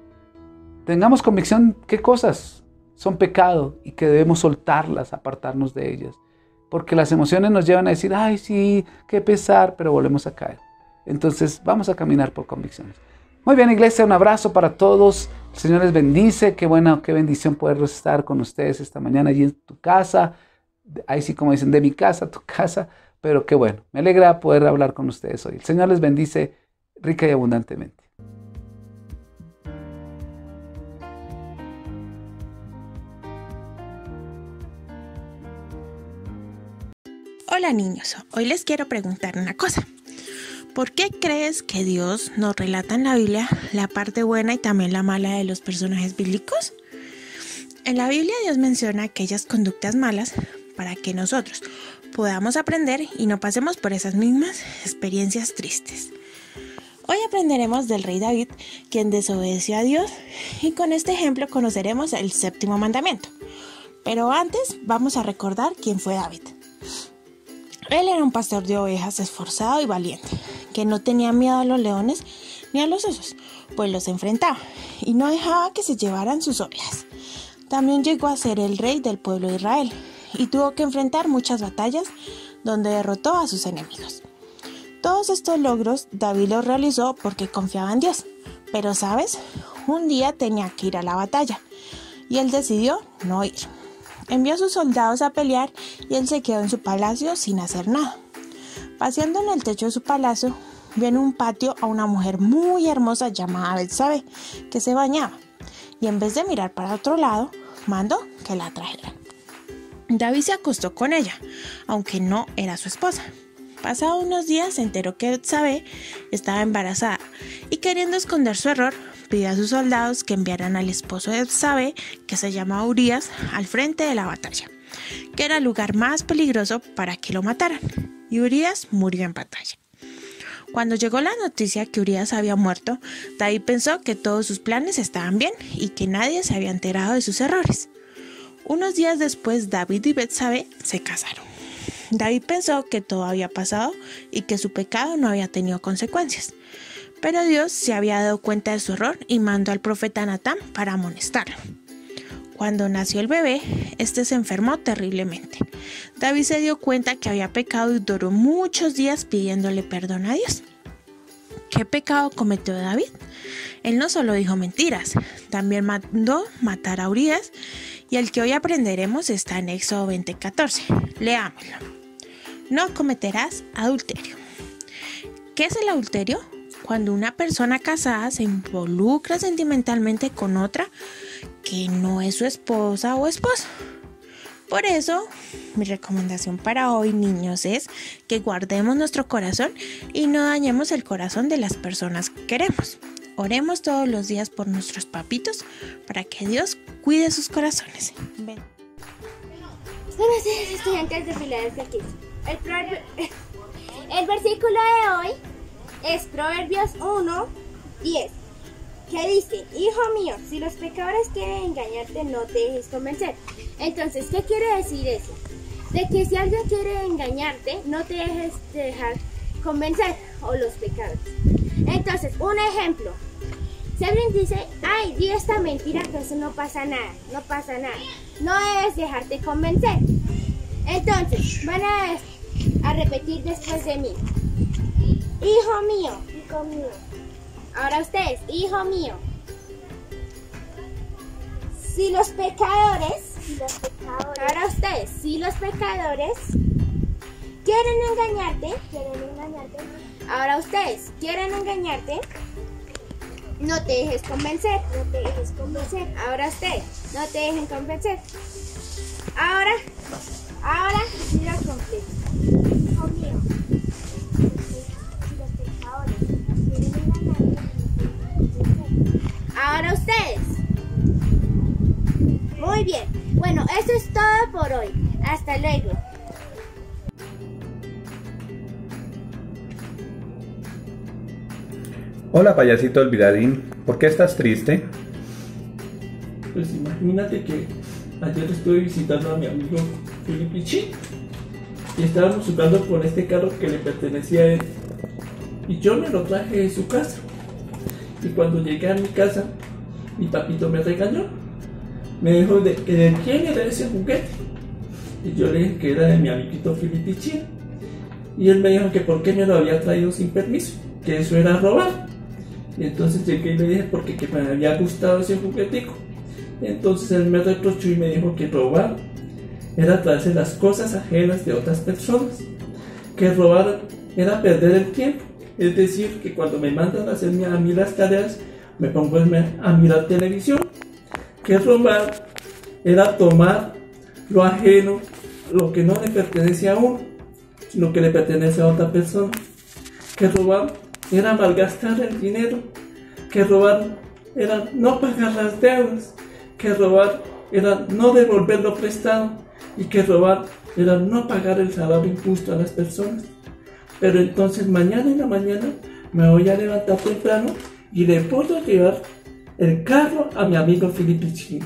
Tengamos convicción qué cosas son pecado y que debemos soltarlas, apartarnos de ellas. Porque las emociones nos llevan a decir, ay sí, qué pesar, pero volvemos a caer. Entonces vamos a caminar por convicciones. Muy bien, iglesia, un abrazo para todos. El Señor les bendice. Qué bueno, qué bendición poder estar con ustedes esta mañana allí en tu casa. Ahí sí, como dicen, de mi casa a tu casa. Pero qué bueno, me alegra poder hablar con ustedes hoy. El Señor les bendice rica y abundantemente. Hola niños, hoy les quiero preguntar una cosa. ¿Por qué crees que Dios nos relata en la Biblia la parte buena y también la mala de los personajes bíblicos? En la Biblia Dios menciona aquellas conductas malas para que nosotros podamos aprender y no pasemos por esas mismas experiencias tristes. Hoy aprenderemos del rey David, quien desobedeció a Dios, y con este ejemplo conoceremos el 7º mandamiento. Pero antes vamos a recordar quién fue David. Él era un pastor de ovejas esforzado y valiente, que no tenía miedo a los leones ni a los osos, pues los enfrentaba y no dejaba que se llevaran sus ovejas. También llegó a ser el rey del pueblo de Israel y tuvo que enfrentar muchas batallas donde derrotó a sus enemigos. Todos estos logros David los realizó porque confiaba en Dios, pero ¿sabes? Un día tenía que ir a la batalla y él decidió no ir. Envió a sus soldados a pelear y él se quedó en su palacio sin hacer nada. Paseando en el techo de su palacio, vio en un patio a una mujer muy hermosa llamada Betsabé, que se bañaba, y en vez de mirar para otro lado, mandó que la trajeran. David se acostó con ella, aunque no era su esposa. Pasados unos días se enteró que Betsabé estaba embarazada y, queriendo esconder su error, pidió a sus soldados que enviaran al esposo de Betsabé, que se llamaba Urías, al frente de la batalla, que era el lugar más peligroso para que lo mataran, y Urías murió en batalla. Cuando llegó la noticia que Urías había muerto, David pensó que todos sus planes estaban bien y que nadie se había enterado de sus errores. Unos días después, David y Betsabé se casaron. David pensó que todo había pasado y que su pecado no había tenido consecuencias. Pero Dios se había dado cuenta de su error y mandó al profeta Natán para amonestarlo. Cuando nació el bebé, este se enfermó terriblemente. David se dio cuenta que había pecado y duró muchos días pidiéndole perdón a Dios. ¿Qué pecado cometió David? Él no solo dijo mentiras, también mandó matar a Urías, y el que hoy aprenderemos está en Éxodo 20:14. Leámoslo. No cometerás adulterio. ¿Qué es el adulterio? Cuando una persona casada se involucra sentimentalmente con otra que no es su esposa o esposo. Por eso, mi recomendación para hoy, niños, es que guardemos nuestro corazón y no dañemos el corazón de las personas que queremos. Oremos todos los días por nuestros papitos para que Dios cuide sus corazones. Ven. Buenos días, estudiantes de Filadelfia Kids. El versículo de hoy es Proverbios 1:10, que dice: Hijo mío, si los pecadores quieren engañarte, no te dejes convencer. Entonces, ¿qué quiere decir eso? De que si alguien quiere engañarte, no te dejes dejar convencer, o los pecadores. Entonces, un ejemplo. Si alguien dice: ay, di esta mentira, que eso no pasa nada, no pasa nada. No debes dejarte convencer. Entonces, van a repetir después de mí: hijo mío, hijo mío. Ahora ustedes: hijo mío. Si los pecadores, ahora ustedes: si los pecadores quieren engañarte, ahora ustedes: quieren engañarte, no te dejes convencer, ahora ustedes: no te dejen convencer. Ahora, mira completo. Hijo mío. Si los pecadores quieren engañarte, ahora ustedes. Muy bien. Bueno, eso es todo por hoy. Hasta luego. Hola, payasito olvidadín, ¿por qué estás triste? Pues imagínate que ayer estuve visitando a mi amigo Filipichi y estábamos jugando con este carro que le pertenecía a él. Y yo me lo traje de su casa. Y cuando llegué a mi casa, mi papito me regañó. Me dijo de quién era ese juguete. Y yo le dije que era de mi amiguito Filipichi. Y él me dijo que por qué me lo había traído sin permiso, que eso era robar. Y entonces llegué y le dije porque que me había gustado ese juguetico. Y entonces él me reprochó y me dijo que robar era traerse las cosas ajenas de otras personas, que robar era perder el tiempo. Es decir, que cuando me mandan a hacer a mí las tareas, me pongo a mirar televisión. Que robar era tomar lo ajeno, lo que no le pertenece a uno, sino que le pertenece a otra persona. Que robar era malgastar el dinero. Que robar era no pagar las deudas. Que robar era no devolver lo prestado. Y que robar era no pagar el salario injusto a las personas. Pero entonces mañana en la mañana me voy a levantar temprano y le puedo llevar el carro a mi amigo Filipichi.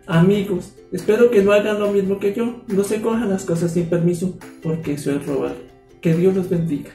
Amigos, espero que no hagan lo mismo que yo. No se cojan las cosas sin permiso, porque eso es robar. Que Dios los bendiga.